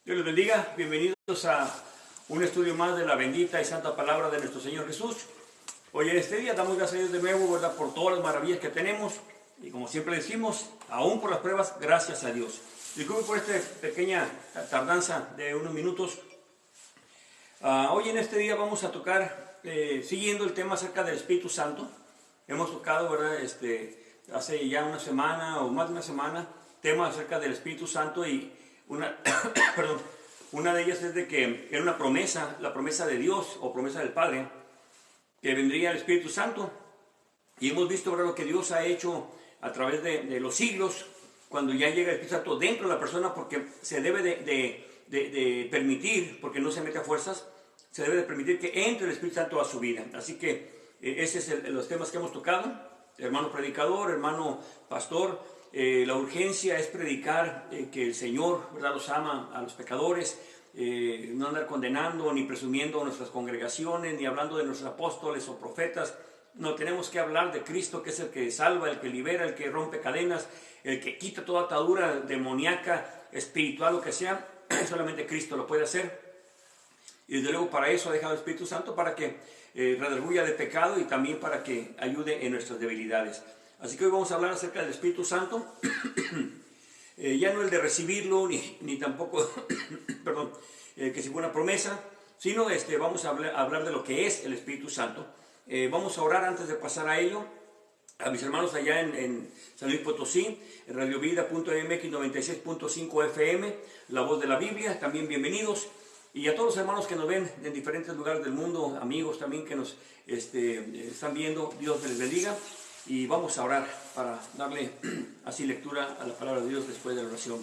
Dios les bendiga, bienvenidos a un estudio más de la bendita y santa palabra de nuestro Señor Jesús. Hoy en este día damos gracias a Dios de nuevo, ¿verdad?, por todas las maravillas que tenemos. Y como siempre decimos, aún por las pruebas, gracias a Dios. Disculpen por esta pequeña tardanza de unos minutos. Hoy en este día vamos a tocar, siguiendo el tema acerca del Espíritu Santo. Hemos tocado, ¿verdad?, hace ya una semana o más de una semana, temas acerca del Espíritu Santo y una de ellas es de que era una promesa, la promesa de Dios o promesa del Padre, que vendría el Espíritu Santo. Y hemos visto, ¿verdad?, lo que Dios ha hecho a través de los siglos, cuando ya llega el Espíritu Santo dentro de la persona, porque se debe de permitir, porque no se mete a fuerzas, se debe de permitir que entre el Espíritu Santo a su vida. Así que ese es los temas que hemos tocado. Hermano predicador, hermano pastor, la urgencia es predicar que el Señor, ¿verdad?, los ama a los pecadores, no andar condenando ni presumiendo nuestras congregaciones, ni hablando de nuestros apóstoles o profetas. No, tenemos que hablar de Cristo, que es el que salva, el que libera, el que rompe cadenas, el que quita toda atadura demoníaca, espiritual, lo que sea. Solamente Cristo lo puede hacer. Y desde luego para eso ha dejado el Espíritu Santo, para que redarguya de pecado y también para que ayude en nuestras debilidades. Así que hoy vamos a hablar acerca del Espíritu Santo. Ya no el de recibirlo, ni tampoco, perdón, que si fue una promesa, sino vamos a hablar de lo que es el Espíritu Santo. Vamos a orar antes de pasar a ello. A mis hermanos allá en San Luis Potosí, en radiovida.mx 96.5 FM, la voz de la Biblia, también bienvenidos. Y a todos los hermanos que nos ven en diferentes lugares del mundo, amigos también que nos están viendo, Dios les bendiga. Y vamos a orar para darle así lectura a la palabra de Dios después de la oración.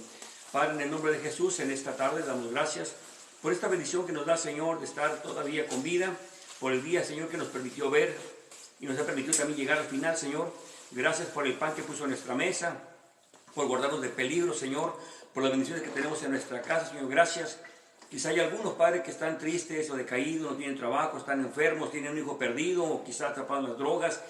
Padre, en el nombre de Jesús, en esta tarde damos gracias por esta bendición que nos da, Señor, de estar todavía con vida, por el día, Señor, que nos permitió ver y nos ha permitido también llegar al final, Señor. Gracias por el pan que puso en nuestra mesa, por guardarnos de peligro, Señor, por las bendiciones que tenemos en nuestra casa, Señor. Gracias. Quizá hay algunos padres que están tristes o decaídos, no tienen trabajo, están enfermos, tienen un hijo perdido o quizá atrapados en las drogas.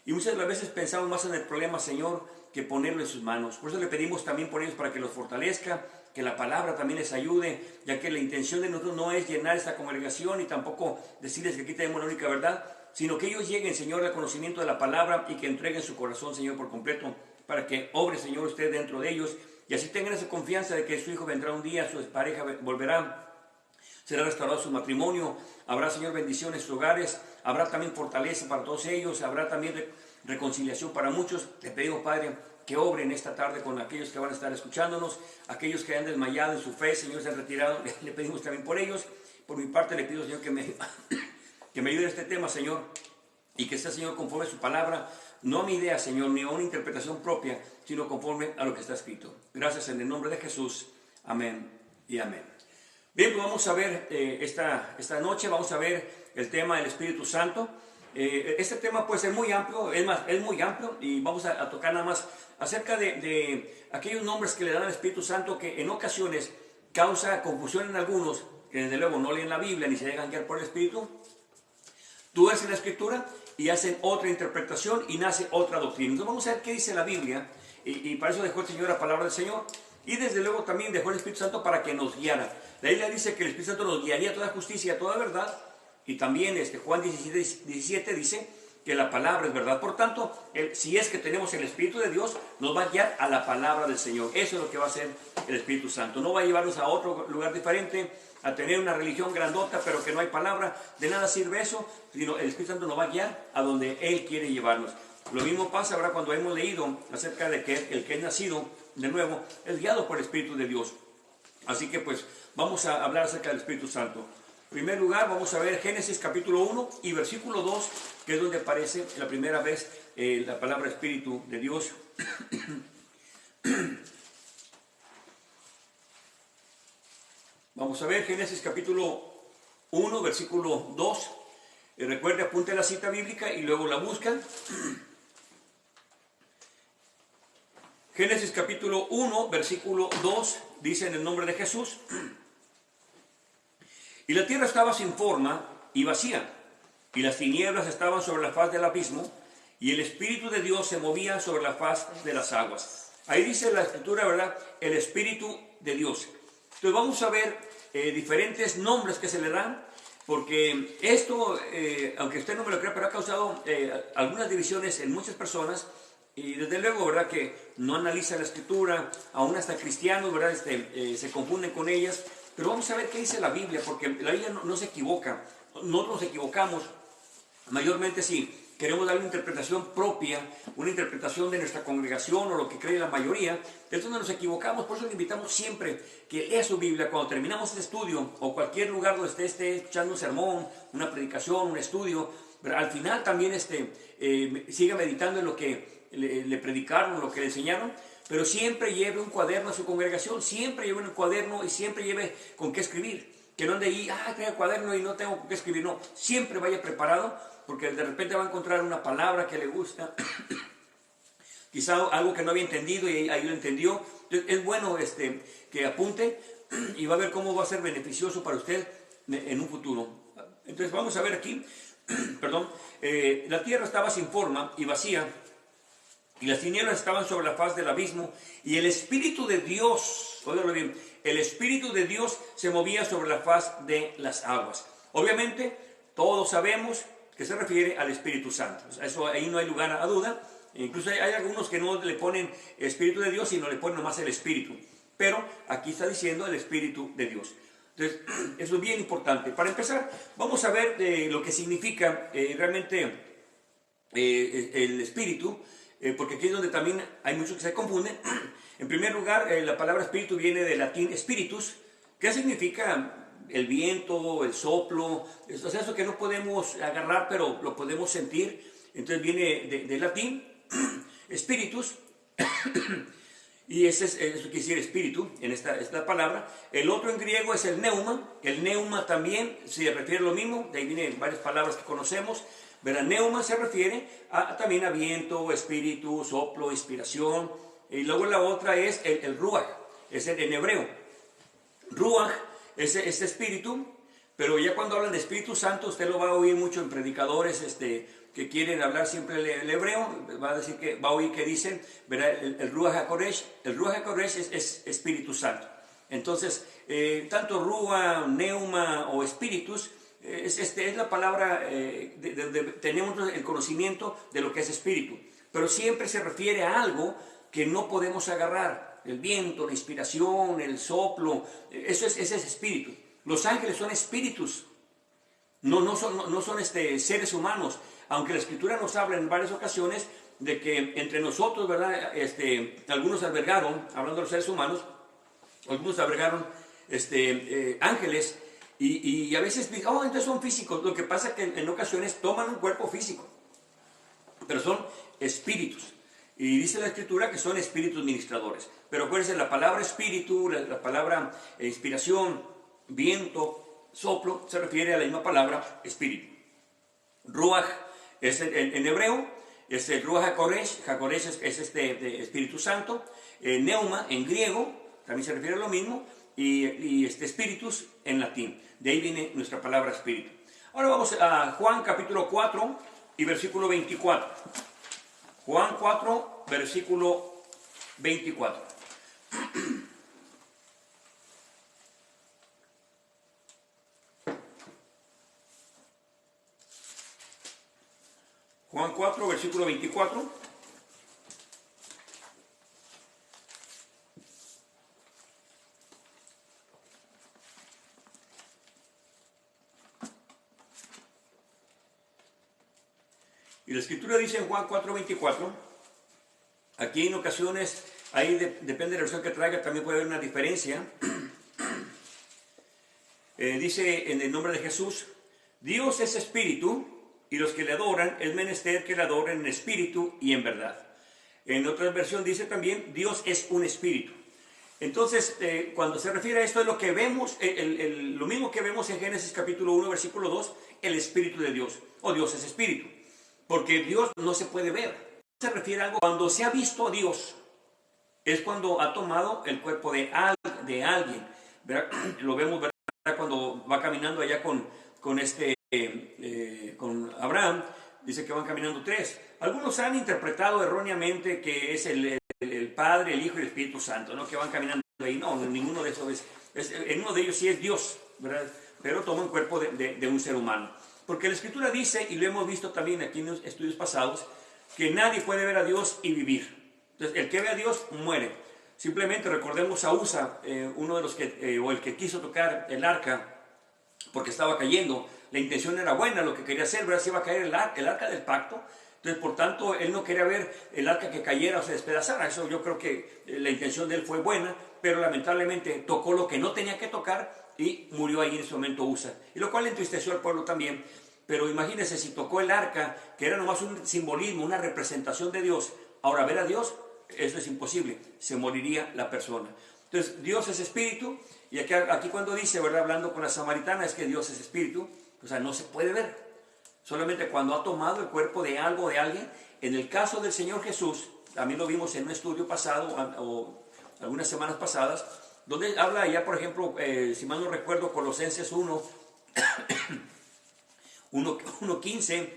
Y muchas de las veces pensamos más en el problema, Señor, que ponerlo en sus manos. Por eso le pedimos también por ellos para que los fortalezca, que la palabra también les ayude, ya que la intención de nosotros no es llenar esta congregación y tampoco decirles que aquí tenemos la única verdad, sino que ellos lleguen, Señor, al conocimiento de la palabra y que entreguen su corazón, Señor, por completo, para que obre, Señor, usted dentro de ellos y así tengan esa confianza de que su hijo vendrá un día, su pareja volverá. Será restaurado su matrimonio, habrá, Señor, bendición en sus hogares, habrá también fortaleza para todos ellos, habrá también reconciliación para muchos. Te pedimos, Padre, que obre en esta tarde con aquellos que van a estar escuchándonos, aquellos que han desmayado en su fe, Señor, se han retirado, le pedimos también por ellos. Por mi parte le pido, Señor, que me ayude en este tema, Señor, y que sea, Señor, conforme a su palabra, no a mi idea, Señor, ni a una interpretación propia, sino conforme a lo que está escrito. Gracias en el nombre de Jesús. Amén y amén. Bien, pues vamos a ver esta noche, vamos a ver el tema del Espíritu Santo. Este tema puede ser muy amplio, es muy amplio, y vamos a tocar nada más acerca de aquellos nombres que le dan al Espíritu Santo que en ocasiones causa confusión en algunos, que desde luego no leen la Biblia ni se dejan guiar por el Espíritu. Tú ves en la Escritura y hacen otra interpretación y nace otra doctrina. Entonces vamos a ver qué dice la Biblia, y para eso dejó el Señor la palabra del Señor. Y desde luego también dejó el Espíritu Santo para que nos guiara. La Biblia dice que el Espíritu Santo nos guiaría a toda justicia, a toda verdad. Y también Juan 17 dice que la palabra es verdad. Por tanto, si es que tenemos el Espíritu de Dios, nos va a guiar a la palabra del Señor. Eso es lo que va a hacer el Espíritu Santo. No va a llevarnos a otro lugar diferente, a tener una religión grandota, pero que no hay palabra. De nada sirve eso, sino el Espíritu Santo nos va a guiar a donde Él quiere llevarnos. Lo mismo pasa ahora cuando hemos leído acerca de que el que es nacido de nuevo es guiado por el Espíritu de Dios. Así que pues vamos a hablar acerca del Espíritu Santo. En primer lugar vamos a ver Génesis capítulo 1 y versículo 2, que es donde aparece la primera vez la palabra Espíritu de Dios. Vamos a ver Génesis capítulo 1, versículo 2. Recuerde, apunte la cita bíblica y luego la buscan. Génesis capítulo 1, versículo 2, dice en el nombre de Jesús: y la tierra estaba sin forma y vacía, y las tinieblas estaban sobre la faz del abismo, y el Espíritu de Dios se movía sobre la faz de las aguas. Ahí dice la Escritura, ¿verdad?, el Espíritu de Dios. Entonces vamos a ver diferentes nombres que se le dan, porque esto, aunque usted no me lo crea, pero ha causado algunas divisiones en muchas personas, y desde luego, ¿verdad?, que no analizan la escritura, aún hasta cristianos, ¿verdad?, se confunden con ellas. Pero vamos a ver qué dice la Biblia, porque la Biblia no se equivoca. Nosotros nos equivocamos mayormente si queremos dar una interpretación propia, una interpretación de nuestra congregación o lo que cree la mayoría. Entonces nos equivocamos. Por eso le invitamos siempre que lea su Biblia cuando terminamos este estudio, o cualquier lugar donde esté escuchando un sermón, una predicación, un estudio. Pero al final también siga meditando en lo que le predicaron, lo que le enseñaron, pero siempre lleve un cuaderno a su congregación, siempre lleve un cuaderno y siempre lleve con qué escribir. Que no ande ahí, traigo el cuaderno y no tengo con qué escribir. No, siempre vaya preparado, porque de repente va a encontrar una palabra que le gusta, quizá algo que no había entendido y ahí lo entendió. Entonces, es bueno que apunte y va a ver cómo va a ser beneficioso para usted en un futuro. Entonces vamos a ver aquí, perdón, la tierra estaba sin forma y vacía, y las tinieblas estaban sobre la faz del abismo, y el Espíritu de Dios, óigalo bien, el Espíritu de Dios se movía sobre la faz de las aguas. Obviamente, todos sabemos que se refiere al Espíritu Santo. Eso ahí no hay lugar a duda. Incluso hay algunos que no le ponen Espíritu de Dios, sino le ponen nomás el Espíritu. Pero aquí está diciendo el Espíritu de Dios. Entonces, eso es bien importante. Para empezar, vamos a ver lo que significa realmente el Espíritu. Porque aquí es donde también hay muchos que se confunden. En primer lugar, la palabra espíritu viene del latín spiritus, que significa el viento, el soplo, o sea, eso que no podemos agarrar, pero lo podemos sentir. Entonces viene del latín, spiritus, y eso quiere decir espíritu, en esta palabra. El otro en griego es el neuma también se refiere a lo mismo, de ahí vienen varias palabras que conocemos. Verá, neuma se refiere también a viento, espíritu, soplo, inspiración. Y luego la otra es el ruach, es en hebreo. Ruach es espíritu, pero ya cuando hablan de Espíritu Santo, usted lo va a oír mucho en predicadores que quieren hablar siempre el hebreo. Va a oír que dicen, verá, el ruach HaKodesh. El ruach HaKodesh es Espíritu Santo. Entonces, tanto ruach, neuma o espíritus, es la palabra, tenemos el conocimiento de lo que es espíritu, pero siempre se refiere a algo que no podemos agarrar. El viento, la inspiración, el soplo, ese es espíritu. Los ángeles son espíritus, no son seres humanos, aunque la Escritura nos habla en varias ocasiones de que entre nosotros, ¿verdad? Algunos albergaron, hablando de los seres humanos, algunos albergaron ángeles. Y a veces dicen, entonces son físicos. Lo que pasa es que en ocasiones toman un cuerpo físico, pero son espíritus. Y dice la Escritura que son espíritus ministradores. Pero acuérdense, la palabra espíritu, la palabra inspiración, viento, soplo, se refiere a la misma palabra espíritu. Ruach es en hebreo, es el Ruach HaKodesh. HaKodesh es Espíritu Santo. Neuma en griego también se refiere a lo mismo. Y espíritus en latín. De ahí viene nuestra palabra espíritu. Ahora vamos a Juan capítulo 4 y versículo 24. Juan 4, versículo 24. Juan 4, versículo 24. Y la Escritura dice en Juan 4:24, aquí en ocasiones, ahí depende de la versión que traiga, también puede haber una diferencia. Dice en el nombre de Jesús, Dios es espíritu, y los que le adoran es menester que le adoren en espíritu y en verdad. En otra versión dice también, Dios es un espíritu. Entonces, cuando se refiere a esto, es lo que vemos, lo mismo que vemos en Génesis capítulo 1, versículo 2, el espíritu de Dios, o Dios es espíritu. Porque Dios no se puede ver. Se refiere a algo. Cuando se ha visto a Dios, es cuando ha tomado el cuerpo de alguien. ¿Verdad? Lo vemos, ¿verdad? Cuando va caminando allá con Abraham. Dice que van caminando tres. Algunos han interpretado erróneamente que es el Padre, el Hijo y el Espíritu Santo, ¿no? Que van caminando ahí. No, ninguno de esos en uno de ellos sí es Dios, ¿verdad? Pero toma un cuerpo de un ser humano. Porque la Escritura dice, y lo hemos visto también aquí en los estudios pasados, que nadie puede ver a Dios y vivir. Entonces, el que ve a Dios muere. Simplemente recordemos a Usa, uno de los que, o el que quiso tocar el arca, porque estaba cayendo. La intención era buena, lo que quería hacer, ¿verdad? Se iba a caer el arca del pacto. Entonces, por tanto, él no quería ver el arca que cayera o se despedazara. Eso yo creo que la intención de él fue buena, pero lamentablemente tocó lo que no tenía que tocar y murió ahí en ese momento Usa. Y lo cual entristeció al pueblo también. Pero imagínense, si tocó el arca, que era nomás un simbolismo, una representación de Dios, ahora ver a Dios, eso es imposible, se moriría la persona. Entonces, Dios es espíritu, y aquí cuando dice, ¿verdad? Hablando con la samaritana, es que Dios es espíritu, o sea, no se puede ver. Solamente cuando ha tomado el cuerpo de algo, de alguien. En el caso del Señor Jesús, también lo vimos en un estudio pasado, o algunas semanas pasadas, donde habla ya, por ejemplo, si mal no recuerdo, Colosenses 1:15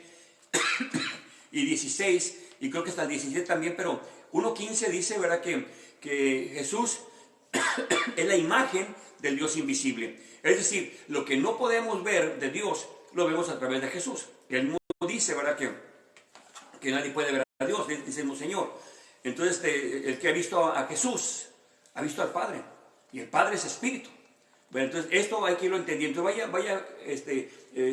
y 16, y creo que hasta el 17 también, pero 1:15 dice, ¿verdad? Que Jesús es la imagen del Dios invisible. Es decir, lo que no podemos ver de Dios, lo vemos a través de Jesús. Él mismo dice, ¿verdad? Que nadie puede ver a Dios, dice el Señor. Entonces, el que ha visto a Jesús, ha visto al Padre. Y el Padre es espíritu. Bueno, entonces, esto hay que irlo entendiendo. Vaya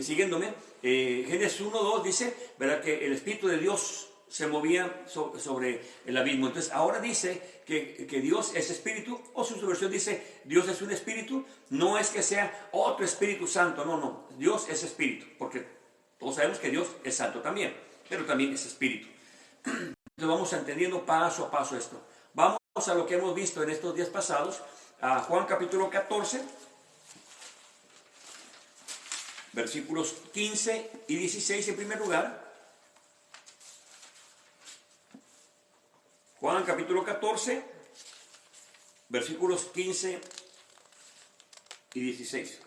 siguiéndome. Génesis 1:2 dice, ¿verdad? Que el Espíritu de Dios se movía sobre el abismo. Entonces, ahora dice que Dios es espíritu, o su versión dice, Dios es un espíritu. No es que sea otro Espíritu Santo, no. Dios es espíritu, porque todos sabemos que Dios es santo también, pero también es espíritu. Entonces, vamos entendiendo paso a paso esto. Vamos a lo que hemos visto en estos días pasados, a Juan capítulo 14, versículos 15 y 16 en primer lugar. Juan capítulo 14, versículos 15 y 16.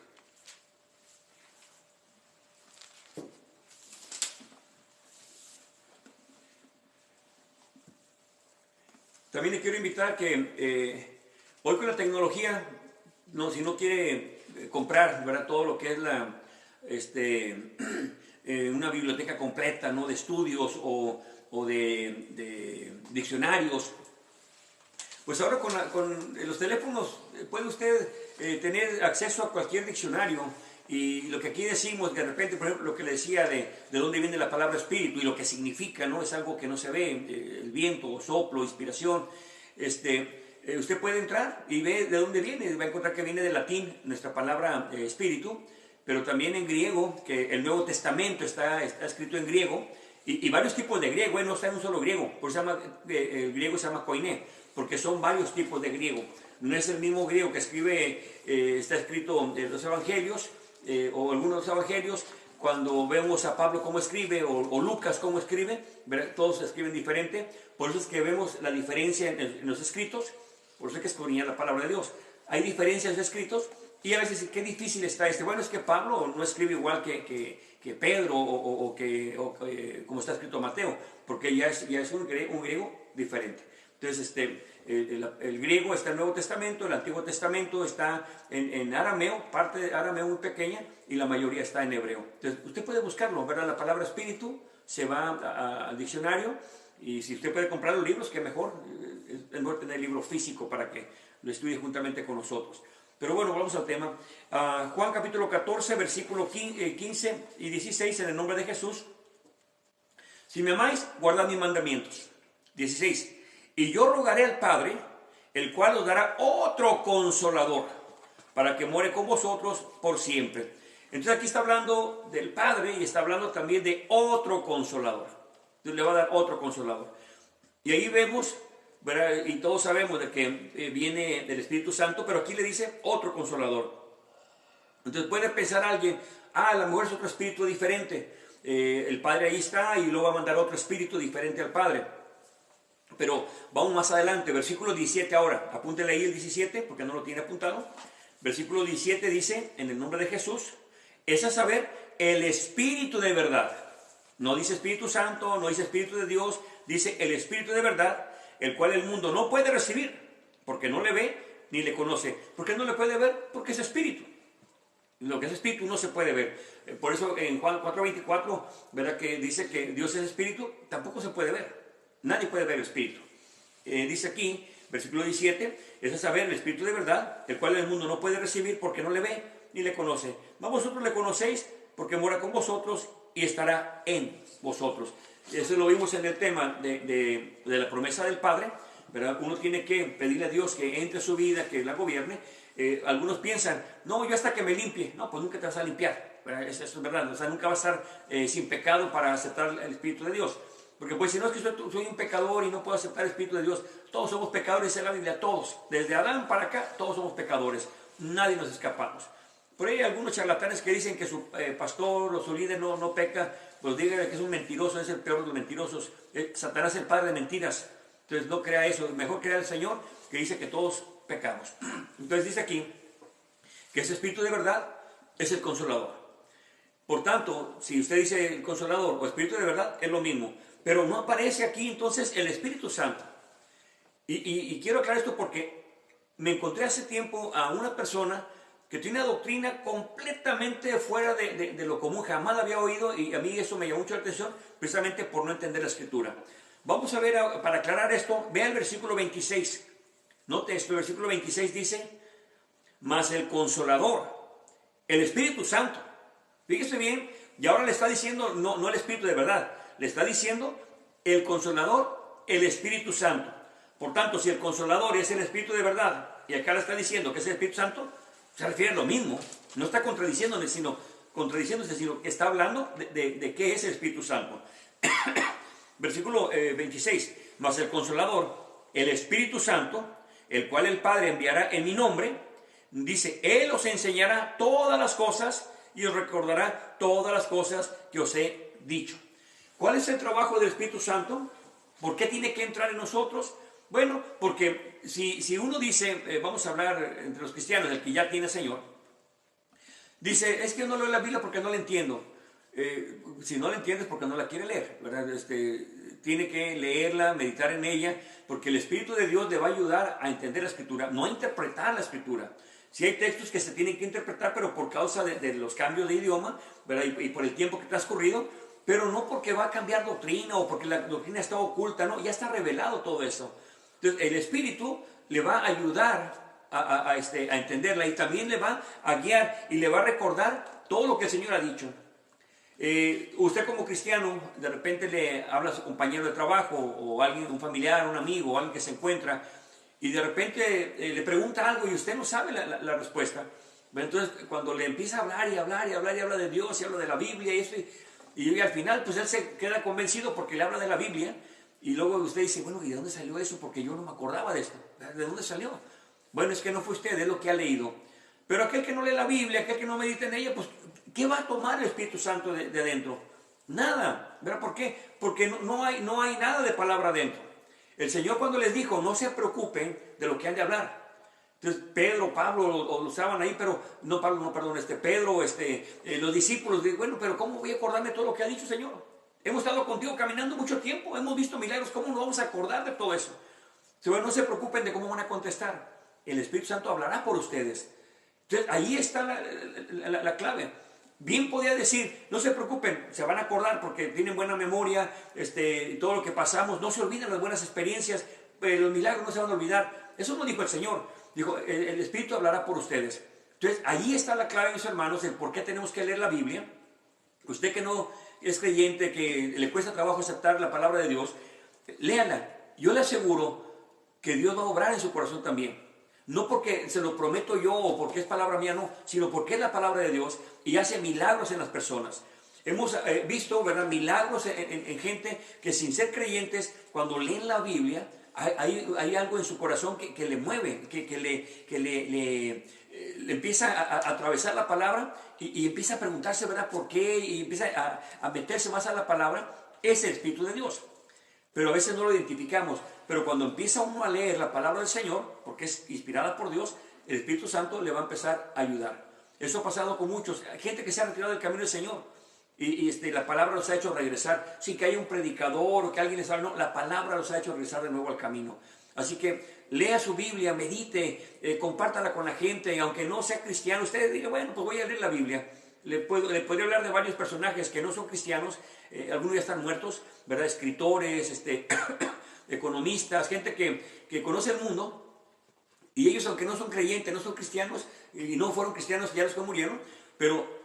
También le quiero invitar que hoy con la tecnología, si no quiere comprar, ¿verdad? Todo lo que es una biblioteca completa, ¿no? De estudios o de diccionarios, pues ahora con los teléfonos puede usted tener acceso a cualquier diccionario. Y lo que aquí decimos, de repente, por ejemplo, lo que le decía de dónde viene la palabra espíritu y lo que significa, ¿no? Es algo que no se ve, el viento, soplo, inspiración. Usted puede entrar y ve de dónde viene, va a encontrar que viene del latín, nuestra palabra espíritu, pero también en griego, que el Nuevo Testamento está escrito en griego, y varios tipos de griego, no está en un solo griego, por eso el griego se llama koiné, porque son varios tipos de griego. No es el mismo griego que está escrito en los evangelios, o algunos evangelios. Cuando vemos a Pablo cómo escribe, o Lucas cómo escribe, ¿verdad? Todos escriben diferente. Por eso es que vemos la diferencia en los escritos. Por eso hay que escudriñar la palabra de Dios. Hay diferencias de escritos, y a veces, qué difícil está Bueno, es que Pablo no escribe igual que Pedro, o como está escrito Mateo, porque ya es un griego diferente. Entonces, el griego está en el Nuevo Testamento, el Antiguo Testamento está en arameo, parte de arameo muy pequeña, y la mayoría está en hebreo. Entonces, usted puede buscarlo, ¿verdad? La palabra espíritu, se va al diccionario, y si usted puede comprar los libros, qué mejor. Es mejor tener el libro físico para que lo estudie juntamente con nosotros. Pero bueno, vamos al tema. Juan capítulo 14, versículo 15 y 16, en el nombre de Jesús. Si me amáis, guardad mis mandamientos. 16. Y yo rogaré al Padre, el cual os dará otro consolador, para que muere con vosotros por siempre. Entonces aquí está hablando del Padre, y está hablando también de otro consolador. Entonces le va a dar otro consolador. Y ahí vemos, ¿verdad? Y todos sabemos de que viene del Espíritu Santo, pero aquí le dice otro consolador. Entonces puede pensar alguien, a lo mejor es otro espíritu diferente. El Padre ahí está, y luego va a mandar otro espíritu diferente al Padre. Pero vamos más adelante, versículo 17 ahora. Apúntele ahí el 17, porque no lo tiene apuntado. Versículo 17 dice, en el nombre de Jesús, es a saber, el Espíritu de verdad. No dice Espíritu Santo, no dice Espíritu de Dios, dice el Espíritu de verdad, el cual el mundo no puede recibir, porque no le ve ni le conoce. ¿Por qué no le puede ver? Porque es espíritu. Lo que es espíritu no se puede ver. Por eso en Juan 4:24, ¿verdad?, que dice que Dios es espíritu, tampoco se puede ver. Nadie puede ver el espíritu. Dice aquí, versículo 17, es a saber el espíritu de verdad, el cual el mundo no puede recibir porque no le ve ni le conoce. Mas vosotros le conocéis porque mora con vosotros y estará en vosotros. Eso lo vimos en el tema de la promesa del Padre, ¿verdad? Uno tiene que pedirle a Dios que entre a su vida, que la gobierne. Algunos piensan, no, yo hasta que me limpie. No, pues nunca te vas a limpiar, ¿verdad? Eso es verdad. O sea, nunca vas a estar sin pecado para aceptar el Espíritu de Dios. Porque pues si no, es que soy un pecador y no puedo aceptar el Espíritu de Dios. Todos somos pecadores, dice la Biblia, todos. Desde Adán para acá, todos somos pecadores. Nadie nos escapamos. Por ahí hay algunos charlatanes que dicen que su pastor o su líder no peca. Pues diga que es un mentiroso, es el peor de los mentirosos. Satanás es el padre de mentiras. Entonces no crea eso. Mejor crea el Señor, que dice que todos pecamos. Entonces dice aquí que ese Espíritu de verdad es el Consolador. Por tanto, si usted dice el Consolador o Espíritu de verdad, es lo mismo. Pero no aparece aquí entonces el Espíritu Santo. Y quiero aclarar esto porque me encontré hace tiempo a una persona que tiene una doctrina completamente fuera de lo común. Jamás la había oído y a mí eso me llamó mucho la atención precisamente por no entender la Escritura. Vamos a ver, para aclarar esto, vea el versículo 26. Note esto, el versículo 26 dice, mas el Consolador, el Espíritu Santo. Fíjese bien, y ahora le está diciendo, no el Espíritu de verdad, le está diciendo el Consolador, el Espíritu Santo. Por tanto, si el Consolador es el Espíritu de verdad, y acá le está diciendo que es el Espíritu Santo, se refiere a lo mismo. No está contradiciéndose, sino que está hablando de qué es el Espíritu Santo. Versículo 26, mas el Consolador, el Espíritu Santo, el cual el Padre enviará en mi nombre, dice, Él os enseñará todas las cosas y os recordará todas las cosas que os he dicho. ¿Cuál es el trabajo del Espíritu Santo? ¿Por qué tiene que entrar en nosotros? Bueno, porque si uno dice, vamos a hablar entre los cristianos, el que ya tiene Señor, dice, es que yo no leo la Biblia porque no la entiendo. Si no la entiendes porque no la quiere leer, ¿verdad? Tiene que leerla, meditar en ella, porque el Espíritu de Dios le va a ayudar a entender la Escritura, no a interpretar la Escritura. Si hay textos que se tienen que interpretar, pero por causa de los cambios de idioma, ¿verdad? Y por el tiempo que ha transcurrido, pero no porque va a cambiar doctrina o porque la doctrina está oculta, no, ya está revelado todo eso. Entonces el Espíritu le va a ayudar a entenderla y también le va a guiar y le va a recordar todo lo que el Señor ha dicho. Usted como cristiano de repente le habla a su compañero de trabajo o alguien, un familiar, un amigo, alguien que se encuentra y de repente le pregunta algo y usted no sabe la respuesta. Entonces cuando le empieza a hablar y hablar y hablar y habla de Dios y habla de la Biblia y eso y al final pues él se queda convencido porque le habla de la Biblia y luego usted dice, bueno, ¿y de dónde salió eso? Porque yo no me acordaba de esto. ¿De dónde salió? Bueno, es que no fue usted, es lo que ha leído. Pero aquel que no lee la Biblia, aquel que no medita en ella, pues ¿qué va a tomar el Espíritu Santo de adentro? Nada. ¿Verdad? ¿Por qué? Porque no hay nada de palabra adentro. El Señor cuando les dijo, no se preocupen de lo que han de hablar. Entonces Pedro, Pablo lo usaban ahí, pero no Pablo, no, perdón, Pedro, los discípulos, bueno, pero ¿cómo voy a acordarme de todo lo que ha dicho el Señor? Hemos estado contigo caminando mucho tiempo, hemos visto milagros, ¿cómo nos vamos a acordar de todo eso? Bueno, no se preocupen de cómo van a contestar. El Espíritu Santo hablará por ustedes. Entonces ahí está la clave. Bien podía decir, no se preocupen, se van a acordar porque tienen buena memoria, todo lo que pasamos, no se olvidan las buenas experiencias, pero los milagros no se van a olvidar. Eso no dijo el Señor, dijo, el Espíritu hablará por ustedes. Entonces ahí está la clave, mis hermanos, del por qué tenemos que leer la Biblia. Usted que no es creyente, que le cuesta trabajo aceptar la palabra de Dios, léala. Yo le aseguro que Dios va a obrar en su corazón también. No porque se lo prometo yo o porque es palabra mía, no, sino porque es la palabra de Dios y hace milagros en las personas. Hemos visto, ¿verdad?, milagros en gente que sin ser creyentes, cuando leen la Biblia, hay algo en su corazón que le mueve, que le empieza a atravesar la palabra y empieza a preguntarse, ¿verdad?, por qué, y empieza a meterse más a la palabra. Es el Espíritu de Dios. Pero a veces no lo identificamos. Pero cuando empieza uno a leer la palabra del Señor, porque es inspirada por Dios, el Espíritu Santo le va a empezar a ayudar. Eso ha pasado con muchos. Hay gente que se ha retirado del camino del Señor. Y la palabra los ha hecho regresar. Sin que haya un predicador o que alguien les hable. No, la palabra los ha hecho regresar de nuevo al camino. Así que lea su Biblia, medite, compártala con la gente, y aunque no sea cristiano, usted diga, bueno, pues voy a leer la Biblia. Le podría hablar de varios personajes que no son cristianos, algunos ya están muertos, ¿verdad? Escritores, economistas, gente que conoce el mundo, y ellos, aunque no son creyentes, no son cristianos, y no fueron cristianos, ya los que murieron, pero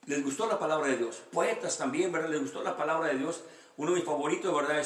les gustó la palabra de Dios. Poetas también, ¿verdad? Les gustó la palabra de Dios. Uno de mis favoritos, ¿verdad?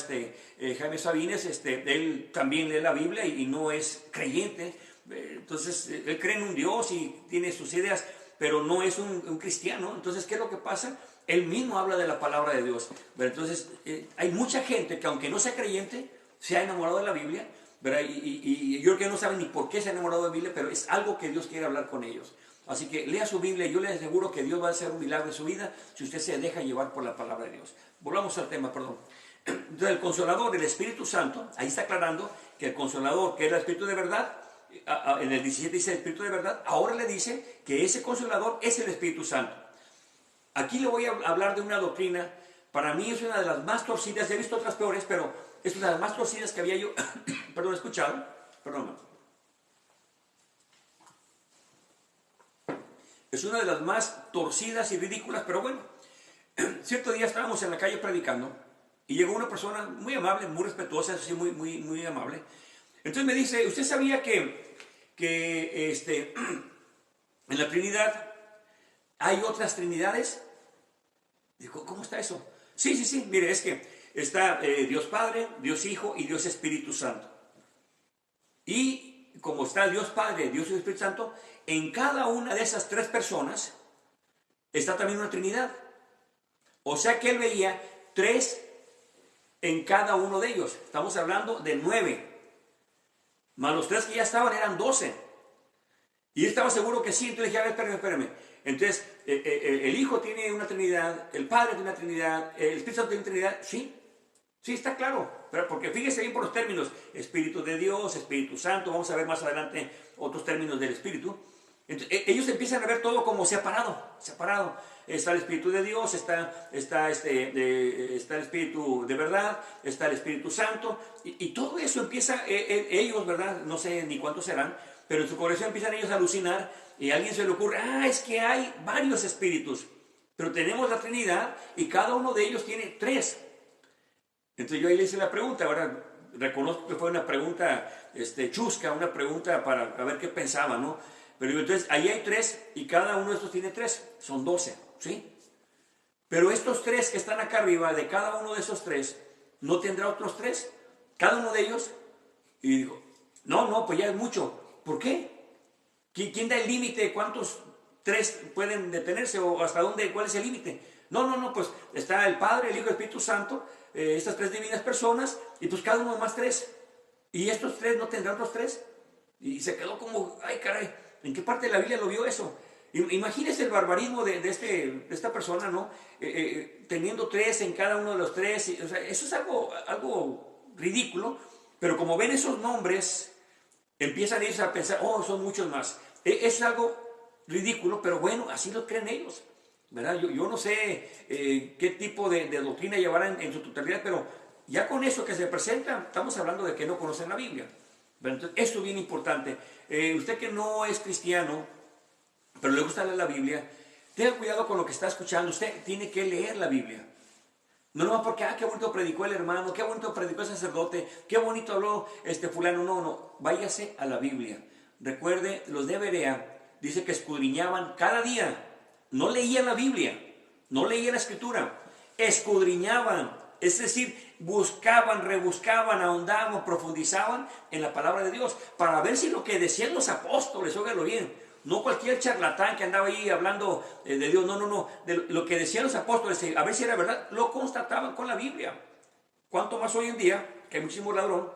Jaime Sabines, él también lee la Biblia y no es creyente. Entonces, él cree en un Dios y tiene sus ideas, pero no es un cristiano. Entonces, ¿qué es lo que pasa? Él mismo habla de la palabra de Dios, ¿verdad? Entonces, hay mucha gente que, aunque no sea creyente, se ha enamorado de la Biblia, ¿verdad? Y yo creo que no saben ni por qué se han enamorado de la Biblia, pero es algo que Dios quiere hablar con ellos. Así que lea su Biblia y yo le aseguro que Dios va a hacer un milagro en su vida si usted se deja llevar por la palabra de Dios. Volvamos al tema, perdón. Entonces, el Consolador, el Espíritu Santo, ahí está aclarando que el Consolador, que es el Espíritu de verdad, en el 17 dice el Espíritu de verdad, ahora le dice que ese Consolador es el Espíritu Santo. Aquí le voy a hablar de una doctrina, para mí es una de las más torcidas, he visto otras peores, pero es una de las más torcidas que había yo, perdón, escuchado, perdón. Es una de las más torcidas y ridículas, pero bueno, cierto día estábamos en la calle predicando y llegó una persona muy amable, muy respetuosa, así muy amable. Entonces me dice, ¿usted sabía que en la Trinidad hay otras Trinidades? Dijo, ¿cómo está eso? Sí, mire, es que está Dios Padre, Dios Hijo y Dios Espíritu Santo. Y como está Dios Padre, Dios y Espíritu Santo, en cada una de esas tres personas está también una Trinidad. O sea que él veía tres en cada uno de ellos. Estamos hablando de 9. Más los 3 que ya estaban eran 12. Y él estaba seguro que sí. Entonces le dije, a ver, espérame. Entonces, el Hijo tiene una Trinidad, el Padre tiene una Trinidad, el Espíritu Santo tiene una Trinidad. Sí, está claro. Pero porque fíjese bien por los términos. Espíritu de Dios, Espíritu Santo. Vamos a ver más adelante otros términos del Espíritu. Entonces, ellos empiezan a ver todo como separado. Está el Espíritu de Dios, está el Espíritu de verdad, está el Espíritu Santo, y todo eso empieza, ellos, ¿verdad? No sé ni cuántos serán, pero en su corazón empiezan ellos a alucinar, y a alguien se le ocurre, es que hay varios espíritus, pero tenemos la Trinidad, y cada uno de ellos tiene 3. Entonces yo ahí le hice la pregunta, ¿verdad? Reconozco que fue una pregunta chusca, una pregunta para ver qué pensaba, ¿no? Pero entonces, ahí hay 3 y cada uno de estos tiene 3, son 12, ¿sí? Pero estos 3 que están acá arriba, de cada uno de esos 3, ¿no tendrá otros 3? Cada uno de ellos. Y dijo, no, pues ya es mucho. ¿Por qué? ¿Quién da el límite de cuántos 3 pueden detenerse o hasta dónde, cuál es el límite? No, pues está el Padre, el Hijo y el Espíritu Santo, estas 3 divinas personas, y pues cada uno más 3. ¿Y estos 3 no tendrán otros 3? Y se quedó como, ay caray. ¿En qué parte de la Biblia lo vio eso? Imagínese el barbarismo de esta persona, ¿no? Teniendo 3 en cada uno de los 3. O sea, eso es algo ridículo. Pero como ven esos nombres, empiezan ellos a pensar, son muchos más. Es algo ridículo, pero bueno, así lo creen ellos, ¿verdad? Yo no sé qué tipo de doctrina llevarán en su totalidad, pero ya con eso que se presenta, estamos hablando de que no conocen la Biblia. Entonces, esto es bien importante. Usted que no es cristiano, pero le gusta leer la Biblia, tenga cuidado con lo que está escuchando. Usted tiene que leer la Biblia. No nomás porque, qué bonito predicó el hermano, qué bonito predicó el sacerdote, qué bonito habló fulano. No, váyase a la Biblia. Recuerde, los de Berea, dice que escudriñaban cada día. No leían la Biblia, no leían la Escritura, escudriñaban. Es decir, buscaban, rebuscaban, ahondaban, profundizaban en la palabra de Dios para ver si lo que decían los apóstoles, óigalo bien, no cualquier charlatán que andaba ahí hablando de Dios, no, de lo que decían los apóstoles, a ver si era verdad, lo constataban con la Biblia. ¿Cuánto más hoy en día, que hay muchísimo ladrón,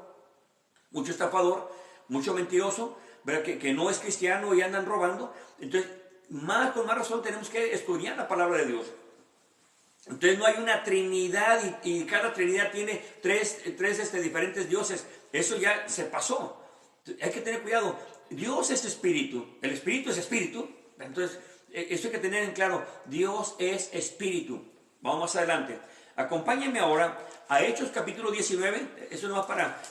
mucho estafador, mucho mentiroso, ¿verdad? Que no es cristiano y andan robando? Entonces, con más razón tenemos que estudiar la palabra de Dios. Entonces no hay una trinidad y cada trinidad tiene tres diferentes dioses. Eso ya se pasó. Hay que tener cuidado. Dios es espíritu. El espíritu es espíritu. Entonces, eso hay que tener en claro. Dios es espíritu. Vamos más adelante. Acompáñenme ahora a Hechos capítulo 19. Eso no va para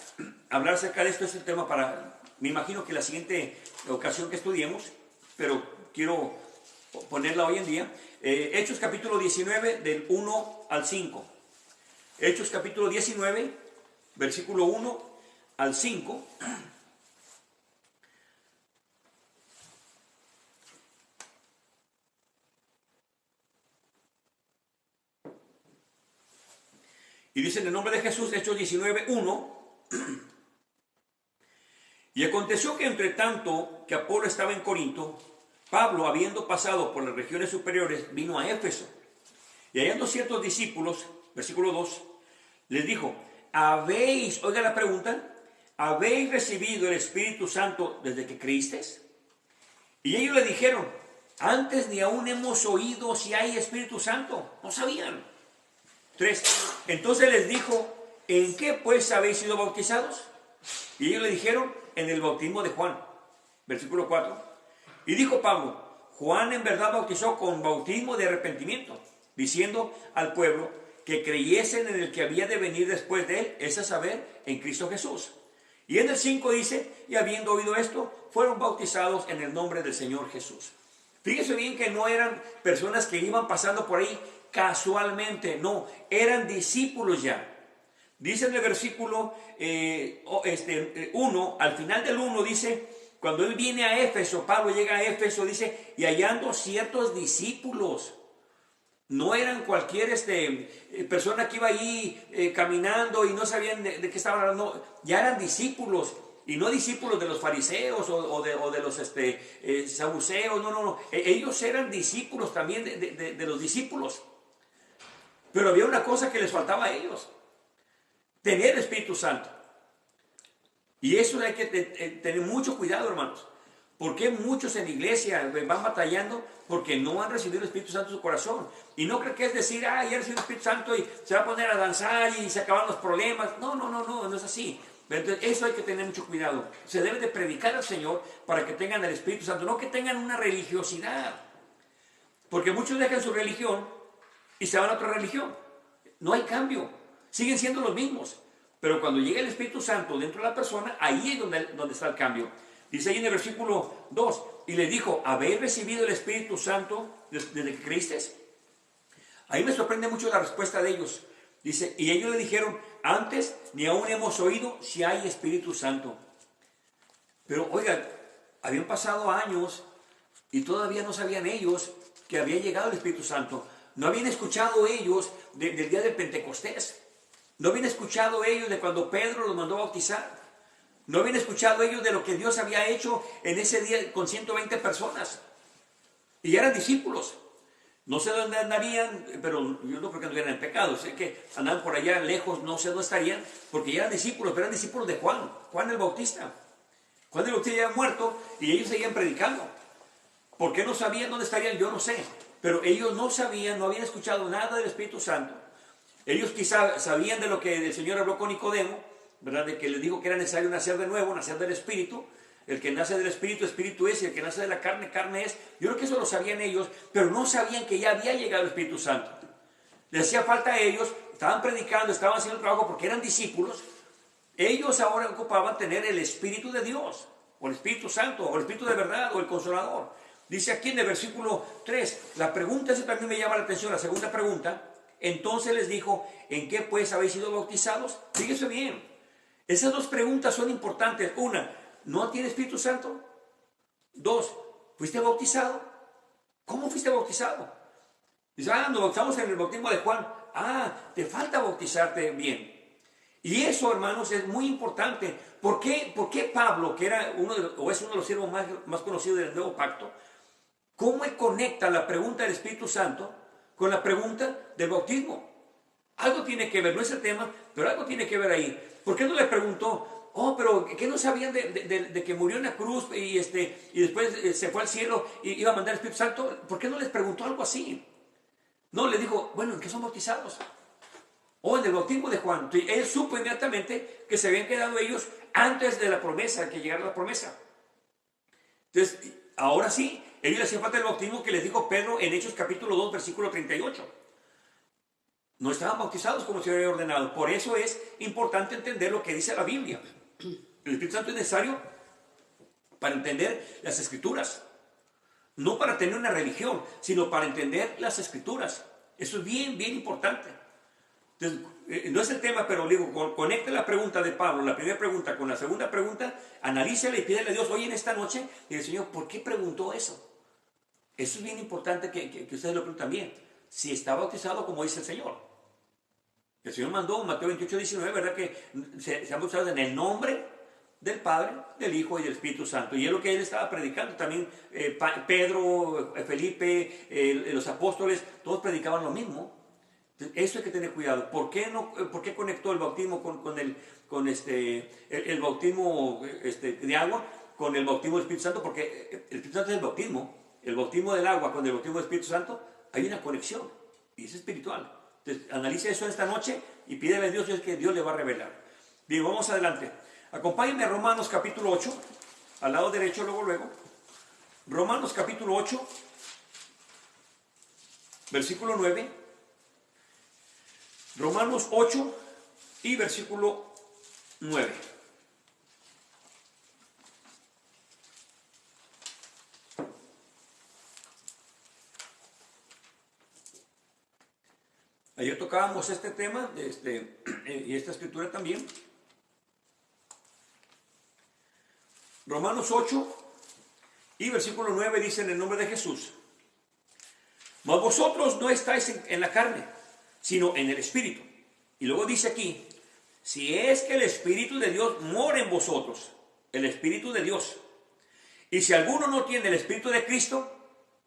hablar acerca de esto. Es el tema para, me imagino que la siguiente ocasión que estudiemos, pero quiero ponerla hoy en día. Hechos capítulo 19 del 1 al 5. Hechos capítulo 19, versículo 1 al 5. Y dice en el nombre de Jesús, Hechos 19, 1. Y aconteció que entre tanto que Apolo estaba en Corinto, Pablo, habiendo pasado por las regiones superiores, vino a Éfeso. Y hallando ciertos discípulos, versículo 2, les dijo, ¿habéis, oiga la pregunta, ¿habéis recibido el Espíritu Santo desde que creísteis? Y ellos le dijeron, antes ni aún hemos oído si hay Espíritu Santo. No sabían. 3. Entonces les dijo, ¿en qué pues habéis sido bautizados? Y ellos le dijeron, en el bautismo de Juan. Versículo 4. Y dijo Pablo, Juan en verdad bautizó con bautismo de arrepentimiento, diciendo al pueblo que creyesen en el que había de venir después de él, es a saber, en Cristo Jesús. Y en el 5 dice, y habiendo oído esto, fueron bautizados en el nombre del Señor Jesús. Fíjese bien que no eran personas que iban pasando por ahí casualmente, no, eran discípulos ya. Dice en el versículo 1, al final del 1 dice, cuando él viene a Éfeso, Pablo llega a Éfeso, dice, y hallando ciertos discípulos. No eran cualquier persona que iba ahí caminando y no sabían de qué estaban hablando, no, ya eran discípulos. Y no discípulos de los fariseos o de los saduceos, no. Ellos eran discípulos también de los discípulos. Pero había una cosa que les faltaba a ellos: tener el Espíritu Santo. Y eso hay que tener mucho cuidado, hermanos. Porque muchos en la iglesia van batallando porque no han recibido el Espíritu Santo en su corazón. Y no creen que es decir, ya recibido el Espíritu Santo y se va a poner a danzar y se acaban los problemas. No es así. Entonces, eso hay que tener mucho cuidado. Se debe de predicar al Señor para que tengan el Espíritu Santo, no que tengan una religiosidad. Porque muchos dejan su religión y se van a otra religión. No hay cambio. Siguen siendo los mismos. Pero cuando llega el Espíritu Santo dentro de la persona, ahí es donde está el cambio. Dice ahí en el versículo 2, y les dijo, ¿habéis recibido el Espíritu Santo desde que creísteis? Ahí me sorprende mucho la respuesta de ellos. Dice, y ellos le dijeron, antes ni aún hemos oído si hay Espíritu Santo. Pero oigan, habían pasado años y todavía no sabían ellos que había llegado el Espíritu Santo. No habían escuchado ellos del día del Pentecostés. No habían escuchado ellos de cuando Pedro los mandó a bautizar. No habían escuchado ellos de lo que Dios había hecho en ese día con 120 personas. Y eran discípulos. No sé dónde andarían, pero yo no creo que anduvieran en pecado. Sé que andaban por allá lejos, no sé dónde estarían, porque ya eran discípulos, pero eran discípulos de Juan el Bautista. Juan el Bautista ya había muerto y ellos seguían predicando. ¿Por qué no sabían dónde estarían? Yo no sé. Pero ellos no sabían, no habían escuchado nada del Espíritu Santo. Ellos quizá sabían de lo que el Señor habló con Nicodemo, ¿verdad? De que les dijo que era necesario nacer de nuevo, nacer del Espíritu. El que nace del Espíritu, Espíritu es, y el que nace de la carne, carne es. Yo creo que eso lo sabían ellos, pero no sabían que ya había llegado el Espíritu Santo. Les hacía falta a ellos, estaban predicando, estaban haciendo el trabajo porque eran discípulos. Ellos ahora ocupaban tener el Espíritu de Dios, o el Espíritu Santo, o el Espíritu de verdad, o el Consolador. Dice aquí en el versículo 3, la pregunta esa también me llama la atención, la segunda pregunta. Entonces les dijo, ¿en qué pues habéis sido bautizados? Fíjese bien, esas dos preguntas son importantes. Una, ¿no tiene Espíritu Santo? 2, ¿fuiste bautizado? ¿Cómo fuiste bautizado? Dice, nos bautizamos en el bautismo de Juan. Te falta bautizarte bien. Y eso, hermanos, es muy importante. ¿Por qué Pablo, que era es uno de los siervos más conocidos del Nuevo Pacto, cómo él conecta la pregunta del Espíritu Santo con la pregunta del bautismo? Algo tiene que ver, no es el tema, pero algo tiene que ver ahí. ¿Por qué no le preguntó, pero qué no sabían de que murió en la cruz y después se fue al cielo y iba a mandar el Espíritu Santo? ¿Por qué no les preguntó algo así? No, le dijo, bueno, ¿en qué son bautizados? O en el bautismo de Juan. Él supo inmediatamente que se habían quedado ellos antes de la promesa, que llegara la promesa. Entonces, ahora sí, ellos les hacía falta el bautismo que les dijo Pedro en Hechos capítulo 2, versículo 38. No estaban bautizados como se había ordenado. Por eso es importante entender lo que dice la Biblia. El Espíritu Santo es necesario para entender las Escrituras. No para tener una religión, sino para entender las Escrituras. Eso es bien, bien importante. Entonces, no es el tema, pero digo, conecte la pregunta de Pablo, la primera pregunta con la segunda pregunta, analícela y pídele a Dios, oye, en esta noche, y el Señor, ¿por qué preguntó eso? Eso es bien importante que ustedes lo pregunten bien. Si está bautizado como dice el Señor. El Señor mandó en Mateo 28, 19, ¿verdad? Que se han bautizado en el nombre del Padre, del Hijo y del Espíritu Santo. Y es lo que él estaba predicando. También Pedro, Felipe, los apóstoles, todos predicaban lo mismo. Entonces, eso hay que tener cuidado. ¿Por qué conectó el bautismo con el bautismo de agua con el bautismo del Espíritu Santo? Porque el Espíritu Santo es el bautismo del agua con el bautismo del Espíritu Santo, hay una conexión y es espiritual. Entonces, analice eso esta noche y pídele a Dios que Dios le va a revelar. Bien, vamos adelante. Acompáñenme a Romanos capítulo 8, al lado derecho, luego. Romanos capítulo 8, versículo 9. Romanos 8 y versículo 9. Ayer tocábamos este tema y esta escritura también. Romanos 8 y versículo 9 dice en el nombre de Jesús: mas vosotros no estáis en la carne, sino en el Espíritu. Y luego dice aquí, si es que el Espíritu de Dios mora en vosotros, el Espíritu de Dios. Y si alguno no tiene el Espíritu de Cristo,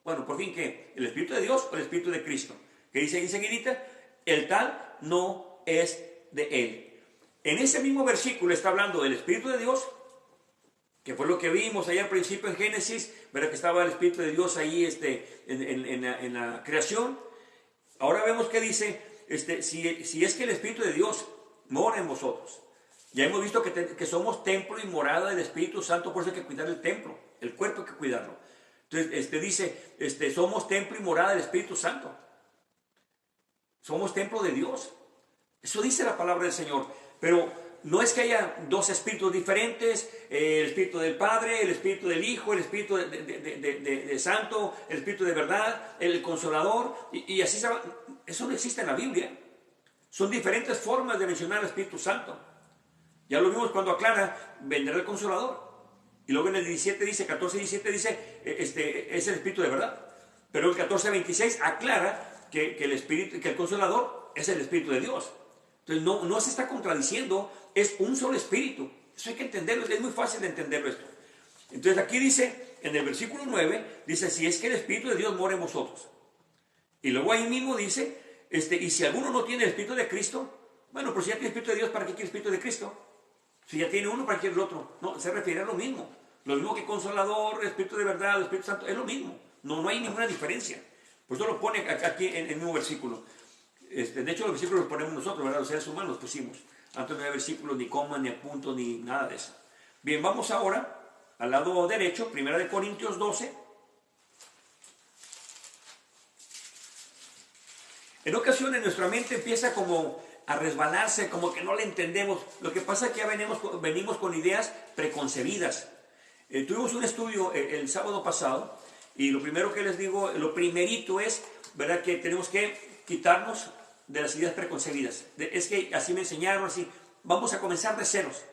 bueno, por fin, ¿qué? ¿El Espíritu de Dios o el Espíritu de Cristo? ¿Qué dice ahí enseguidita? El tal no es de él. En ese mismo versículo está hablando del Espíritu de Dios, que fue lo que vimos allá al principio en Génesis, ¿verdad? Que estaba el Espíritu de Dios ahí en la creación. Ahora vemos que dice, si es que el Espíritu de Dios mora en vosotros. Ya hemos visto que somos templo y morada del Espíritu Santo, por eso hay que cuidar el templo, el cuerpo hay que cuidarlo. Entonces, dice, somos templo y morada del Espíritu Santo. Somos templo de Dios. Eso dice la palabra del Señor. Pero no es que haya dos espíritus diferentes, el Espíritu del Padre, el Espíritu del Hijo, el Espíritu de Santo, el Espíritu de verdad, el Consolador, y así se va. Eso no existe en la Biblia. Son diferentes formas de mencionar al Espíritu Santo. Ya lo vimos cuando aclara, vendrá el Consolador. Y luego en el 17 dice, 14:17 dice, es el Espíritu de verdad. Pero el 14:26 aclara que el Consolador es el Espíritu de Dios. Entonces no se está contradiciendo, es un solo Espíritu. Eso hay que entenderlo, es muy fácil de entenderlo esto. Entonces aquí dice, en el versículo 9, dice, si es que el Espíritu de Dios mora en vosotros. Y luego ahí mismo dice, y si alguno no tiene el Espíritu de Cristo, bueno, pues si ya tiene el Espíritu de Dios, ¿para qué quiere el Espíritu de Cristo? Si ya tiene uno, ¿para qué quiere el otro? No, se refiere a lo mismo. Lo mismo que Consolador, el Espíritu de verdad, el Espíritu Santo, es lo mismo. No hay ninguna diferencia. Por eso lo pone aquí en el mismo versículo. De hecho, los versículos los ponemos nosotros, ¿verdad? Los seres humanos los pusimos. Antes no había versículos, ni coma, ni punto, ni nada de eso. Bien, vamos ahora al lado derecho, 1 Corintios 12. En ocasiones nuestra mente empieza como a resbalarse, como que no le entendemos. Lo que pasa es que ya venimos con ideas preconcebidas. Tuvimos un estudio el sábado pasado, y lo primero que les digo, lo primerito es, ¿verdad?, que tenemos que quitarnos de las ideas preconcebidas. Es que así me enseñaron, así. Vamos a comenzar de ceros.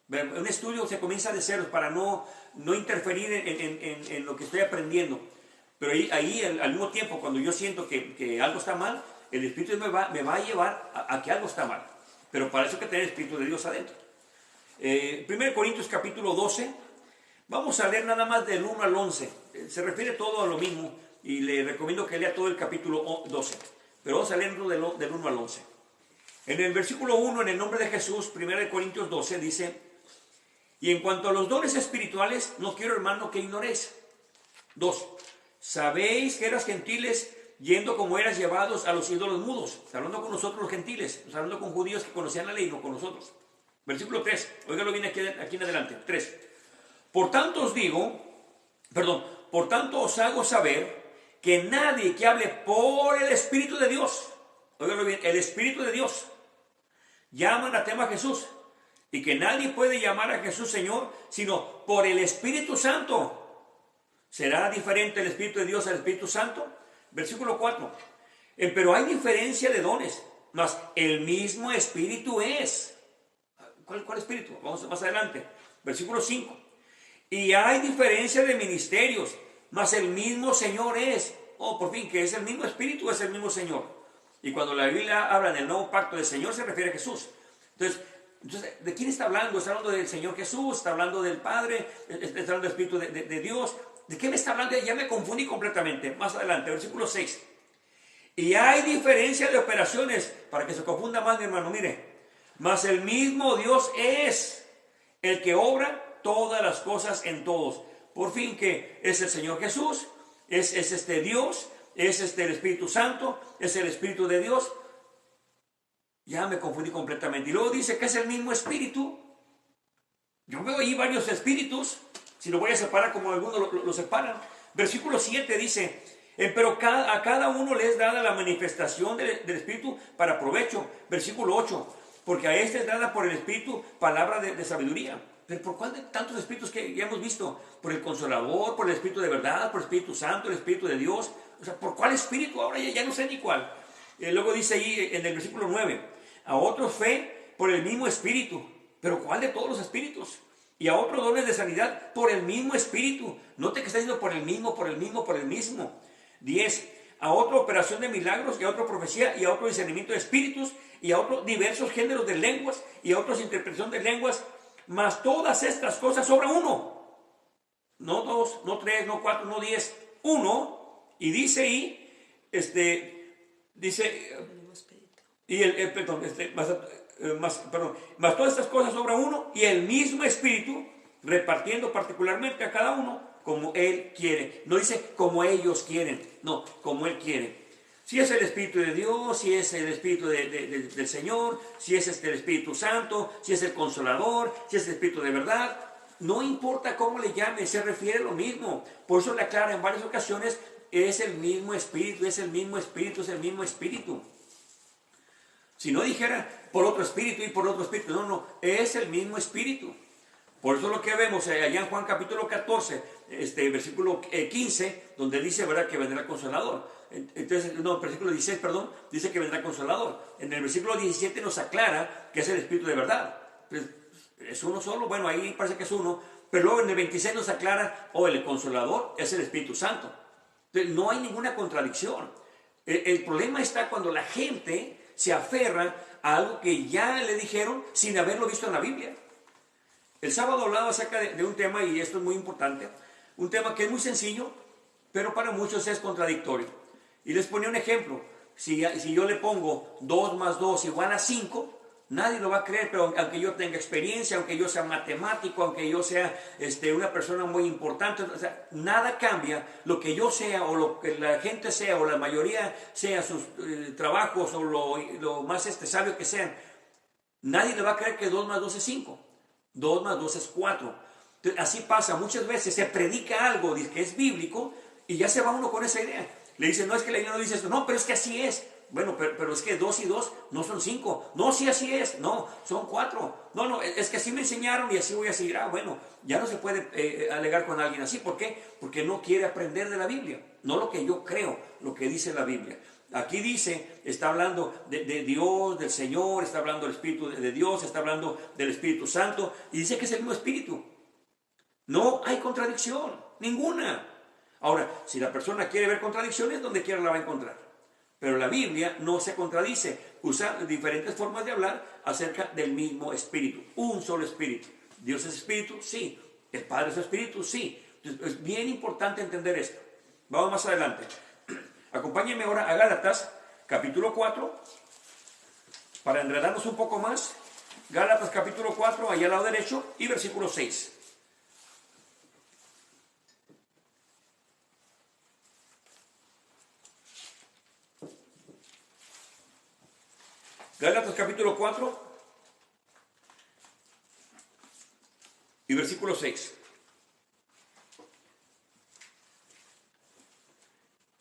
Un estudio se comienza de ceros para no interferir en lo que estoy aprendiendo. Pero ahí al mismo tiempo, cuando yo siento que algo está mal, el Espíritu me va a llevar a que algo está mal. Pero para eso hay que tener el Espíritu de Dios adentro. 1 Corintios capítulo 12. Vamos a leer nada más del 1 al 11. Se refiere todo a lo mismo y le recomiendo que lea todo el capítulo 12. Pero vamos a leer del 1 al 11. En el versículo 1, en el nombre de Jesús, 1 Corintios 12, dice: y en cuanto a los dones espirituales, no quiero, hermano, que ignoréis. 2. Sabéis que eras gentiles, yendo como eras llevados a los ídolos mudos. Está hablando con nosotros los gentiles, está hablando con judíos que conocían la ley, no con nosotros. Versículo 3, óigalo bien aquí en adelante. 3. Por tanto os hago saber que nadie que hable por el Espíritu de Dios, óigalo bien, el Espíritu de Dios llama anatema a Jesús, y que nadie puede llamar a Jesús Señor, sino por el Espíritu Santo. ¿Será diferente el Espíritu de Dios al Espíritu Santo? Versículo 4. Pero hay diferencia de dones, mas el mismo Espíritu es. ¿Cuál Espíritu? Vamos más adelante. Versículo 5. Y hay diferencia de ministerios, mas el mismo Señor es. Oh, por fin, que es el mismo Espíritu, es el mismo Señor. Y cuando la Biblia habla del nuevo pacto del Señor, se refiere a Jesús. Entonces, ¿de quién está hablando? Está hablando del Señor Jesús, está hablando del Padre, está hablando del Espíritu de Dios. ¿De qué me está hablando? Ya me confundí completamente. Más adelante, versículo 6. Y hay diferencia de operaciones, para que se confunda más, mi hermano, mire. Mas el mismo Dios es el que obra todas las cosas en todos. Por fin, que es el Señor Jesús, es Dios, es el Espíritu Santo, es el Espíritu de Dios. Ya me confundí completamente. Y luego dice que es el mismo Espíritu. Yo veo ahí varios espíritus. Si lo voy a separar como algunos lo separan. Versículo 7 dice, pero a cada uno le es dada la manifestación del Espíritu para provecho. Versículo 8, porque a este es dada por el Espíritu palabra de sabiduría. ¿Pero por cuál de tantos espíritus que ya hemos visto? Por el Consolador, por el Espíritu de verdad, por el Espíritu Santo, el Espíritu de Dios. O sea, ¿por cuál espíritu? Ahora ya no sé ni cuál. Luego dice ahí en el versículo 9, a otros fe por el mismo Espíritu. ¿Pero cuál de todos los espíritus? Y a otros dones de sanidad por el mismo Espíritu. Note que está diciendo por el mismo, por el mismo, por el mismo. 10. A otra operación de milagros, y a otra profecía, y a otro discernimiento de espíritus, y a otros diversos géneros de lenguas, y a otros interpretación de lenguas. Mas todas estas cosas sobre uno. No 2, no 3, no 4, no 10. Uno. Y dice ahí, dice, y más todas estas cosas sobre uno, y el mismo Espíritu, repartiendo particularmente a cada uno como Él quiere. No dice como ellos quieren, no, como Él quiere. Si es el Espíritu de Dios, si es el Espíritu del Señor, si es el Espíritu Santo, si es el Consolador, si es el Espíritu de verdad, no importa cómo le llame, se refiere a lo mismo. Por eso le aclara en varias ocasiones, es el mismo Espíritu, es el mismo Espíritu, es el mismo Espíritu. Si no dijera por otro espíritu y por otro espíritu, no, es el mismo Espíritu. Por eso lo que vemos allá en Juan capítulo 14, versículo 15, donde dice, ¿verdad?, que vendrá el Consolador. Entonces, no, versículo 16, perdón, dice que vendrá el Consolador. En el versículo 17 nos aclara que es el Espíritu de verdad. Pues, ¿es uno solo? Bueno, ahí parece que es uno. Pero luego en el 26 nos aclara, el Consolador es el Espíritu Santo. Entonces, no hay ninguna contradicción. El problema está cuando la gente se aferra a algo que ya le dijeron sin haberlo visto en la Biblia. El sábado hablaba acerca de un tema, y esto es muy importante, un tema que es muy sencillo, pero para muchos es contradictorio. Y les ponía un ejemplo. Si yo le pongo 2 más 2 igual a 5, nadie lo va a creer, pero aunque yo tenga experiencia, aunque yo sea matemático, aunque yo sea una persona muy importante, o sea, nada cambia lo que yo sea, o lo que la gente sea, o la mayoría sea, sus trabajos, o lo más sabio que sean. Nadie le va a creer que 2 más 2 es 5. 2 más 2 es 4. Entonces, así pasa, muchas veces se predica algo que es bíblico y ya se va uno con esa idea. Le dicen, no, es que la Biblia no dice esto. No, pero es que así es. Bueno, pero es que 2 y 2 no son 5. No, sí, así es. No, son 4. No, es que así me enseñaron y así voy a seguir. Bueno, ya no se puede alegar con alguien así. ¿Por qué? Porque no quiere aprender de la Biblia. No lo que yo creo, lo que dice la Biblia. Aquí dice, está hablando de Dios, del Señor, está hablando del Espíritu de Dios, está hablando del Espíritu Santo, y dice que es el mismo Espíritu. No hay contradicción, ninguna. Ahora, si la persona quiere ver contradicciones, donde quiera la va a encontrar. Pero la Biblia no se contradice, usa diferentes formas de hablar acerca del mismo Espíritu, un solo Espíritu. Dios es Espíritu, sí. El Padre es Espíritu, sí. Entonces, es bien importante entender esto. Vamos más adelante. Acompáñenme ahora a Gálatas, capítulo 4, para enredarnos un poco más. Gálatas, capítulo 4, allá al lado derecho, y versículo 6. Gálatas, capítulo 4, y versículo 6.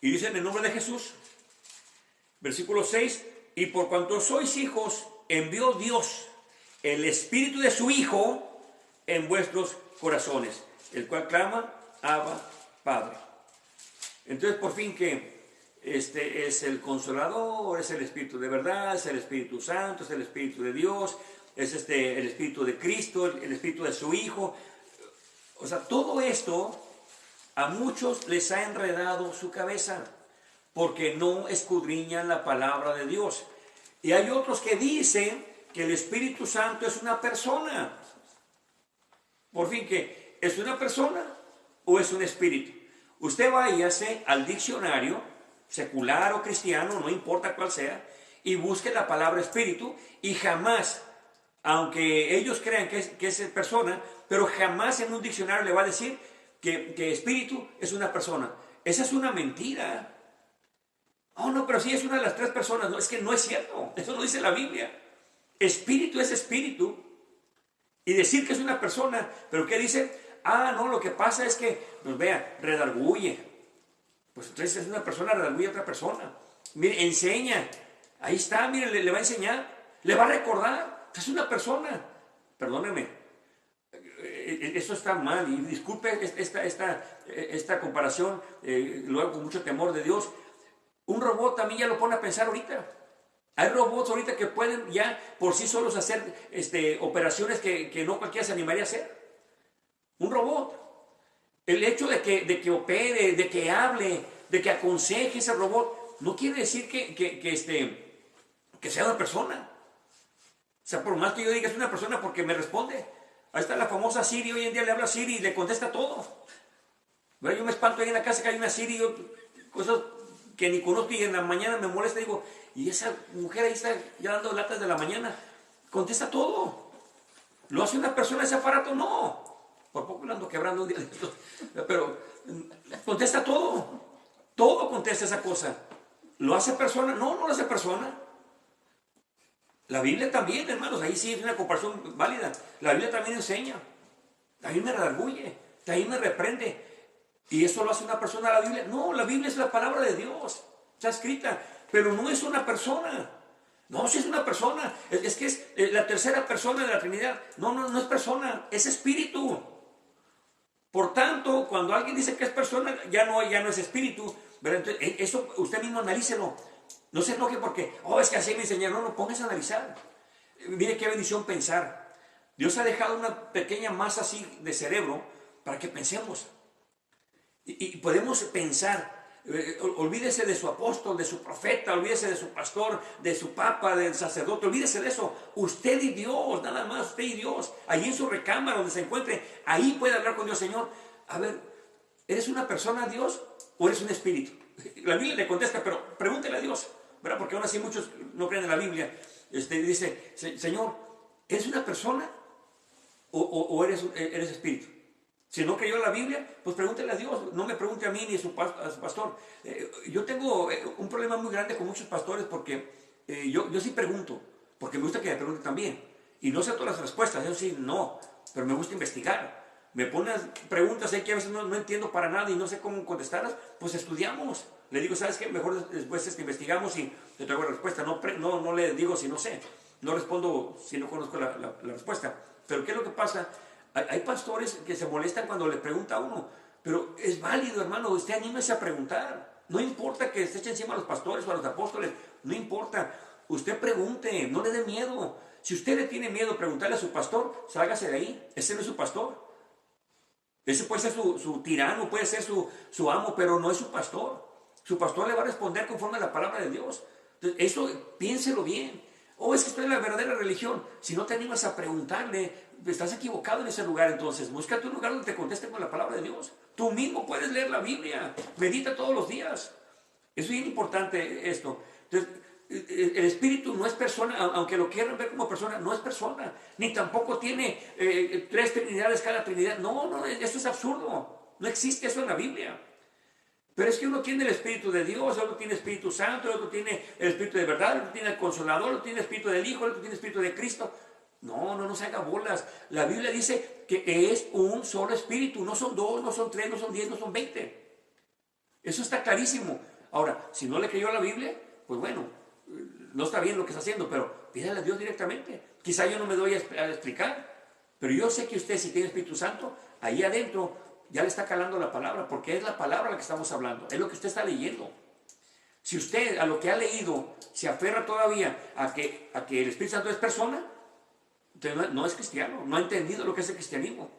Y dice en el nombre de Jesús, versículo 6, y por cuanto sois hijos, envió Dios el Espíritu de su Hijo en vuestros corazones, el cual clama, Abba, Padre. Entonces, por fin que es el Consolador, es el Espíritu de verdad, es el Espíritu Santo, es el Espíritu de Dios, es el Espíritu de Cristo, el Espíritu de su Hijo. O sea, todo esto a muchos les ha enredado su cabeza porque no escudriñan la palabra de Dios. Y hay otros que dicen que el Espíritu Santo es una persona. Por fin, ¿que es una persona o es un espíritu? Usted váyase al diccionario, secular o cristiano, no importa cuál sea, y busque la palabra espíritu, y jamás, aunque ellos crean que es persona, pero jamás en un diccionario le va a decir que espíritu es una persona. Esa es una mentira. Oh, no, pero sí es una de las tres personas. No, es que no es cierto. Eso no dice la Biblia. Espíritu es espíritu. Y decir que es una persona, pero ¿qué dice? Ah, no, lo que pasa es que, pues vea, redarguye. Pues entonces es una persona, redarguye a otra persona. Mire, enseña. Ahí está, mire, le va a enseñar. Le va a recordar. Es una persona. Perdóneme. Eso está mal. Y disculpe esta comparación. Lo hago con mucho temor de Dios. Un robot también ya lo pone a pensar ahorita. Hay robots ahorita que pueden ya por sí solos hacer operaciones que no cualquiera se animaría a hacer. Un robot. El hecho de que opere, de que hable, de que aconseje ese robot, no quiere decir que sea una persona. O sea, por más que yo diga es una persona porque me responde. Ahí está la famosa Siri, hoy en día le habla a Siri y le contesta todo. Bueno, yo me espanto ahí en la casa que hay una Siri, cosas que ni conozco, y en la mañana me molesta, digo, y esa mujer ahí está ya dando latas de la mañana, contesta todo. ¿Lo hace una persona ese aparato? No. Por poco lo ando quebrando un día, pero contesta todo. Todo contesta esa cosa. ¿Lo hace persona? No, no lo hace persona. La Biblia también, hermanos, ahí sí es una comparación válida. La Biblia también enseña. También me redarguye, también me reprende. ¿Y eso lo hace una persona la Biblia? No, la Biblia es la palabra de Dios. Está escrita, pero no es una persona. No, si es una persona. Es que es la tercera persona de la Trinidad. No es persona, es espíritu. Por tanto, cuando alguien dice que es persona, ya no es espíritu. ¿Verdad? Entonces, eso usted mismo analícelo. No se enoje porque, es que así me enseñaron. No, póngase a analizar. Mire qué bendición pensar. Dios ha dejado una pequeña masa así de cerebro para que pensemos. Y podemos pensar. Olvídese de su apóstol, de su profeta, olvídese de su pastor, de su papa, del sacerdote, olvídese de eso. Usted y Dios, nada más, usted y Dios, allí en su recámara donde se encuentre, ahí puede hablar con Dios. Señor, a ver, ¿eres una persona, Dios, o eres un espíritu? La Biblia le contesta, pero pregúntele a Dios, ¿verdad? Porque aún así muchos no creen en la Biblia. Dice, Señor, ¿eres una persona o eres espíritu? Si no creyó en la Biblia, pues pregúntele a Dios. No me pregunte a mí ni a su pastor. Yo tengo un problema muy grande con muchos pastores porque yo sí pregunto, porque me gusta que me pregunten también. Y no sé todas las respuestas, yo sí, no, pero me gusta investigar. Me ponen preguntas que a veces no entiendo para nada y no sé cómo contestarlas, pues estudiamos. Le digo, ¿sabes qué? Mejor después investigamos y te traigo la respuesta. No le digo si no sé. No respondo si no conozco la respuesta. Pero ¿qué es lo que pasa? Hay pastores que se molestan cuando le pregunta a uno, pero es válido, hermano, usted anímese a preguntar. No importa que se eche encima a los pastores o a los apóstoles, no importa. Usted pregunte, no le dé miedo. Si usted le tiene miedo a preguntarle a su pastor, sálgase de ahí. Ese no es su pastor. Ese puede ser su tirano, puede ser su amo, pero no es su pastor. Su pastor le va a responder conforme a la palabra de Dios. Entonces, eso piénselo bien. Es que estoy en la verdadera religión. Si no te animas a preguntarle, estás equivocado en ese lugar. Entonces, búscate un lugar donde te contesten con la palabra de Dios. Tú mismo puedes leer la Biblia. Medita todos los días. Es bien importante esto. Entonces, el espíritu no es persona, aunque lo quieran ver como persona, no es persona. Ni tampoco tiene 3 trinidades cada trinidad. No, eso es absurdo. No existe eso en la Biblia. Pero es que uno tiene el Espíritu de Dios, otro tiene el Espíritu Santo, otro tiene el Espíritu de verdad, otro tiene el Consolador, otro tiene el Espíritu del Hijo, otro tiene el Espíritu de Cristo. No se haga bolas. La Biblia dice que es un solo Espíritu, no son 2, no son 3, no son 10, no son 20. Eso está clarísimo. Ahora, si no le creyó a la Biblia, pues bueno, no está bien lo que está haciendo, pero pídale a Dios directamente. Quizá yo no me doy a explicar, pero yo sé que usted, si tiene Espíritu Santo, ahí adentro ya le está calando la palabra, porque es la palabra la que estamos hablando, es lo que usted está leyendo. Si usted a lo que ha leído se aferra todavía a que el Espíritu Santo es persona, entonces no es cristiano, no ha entendido lo que es el cristianismo.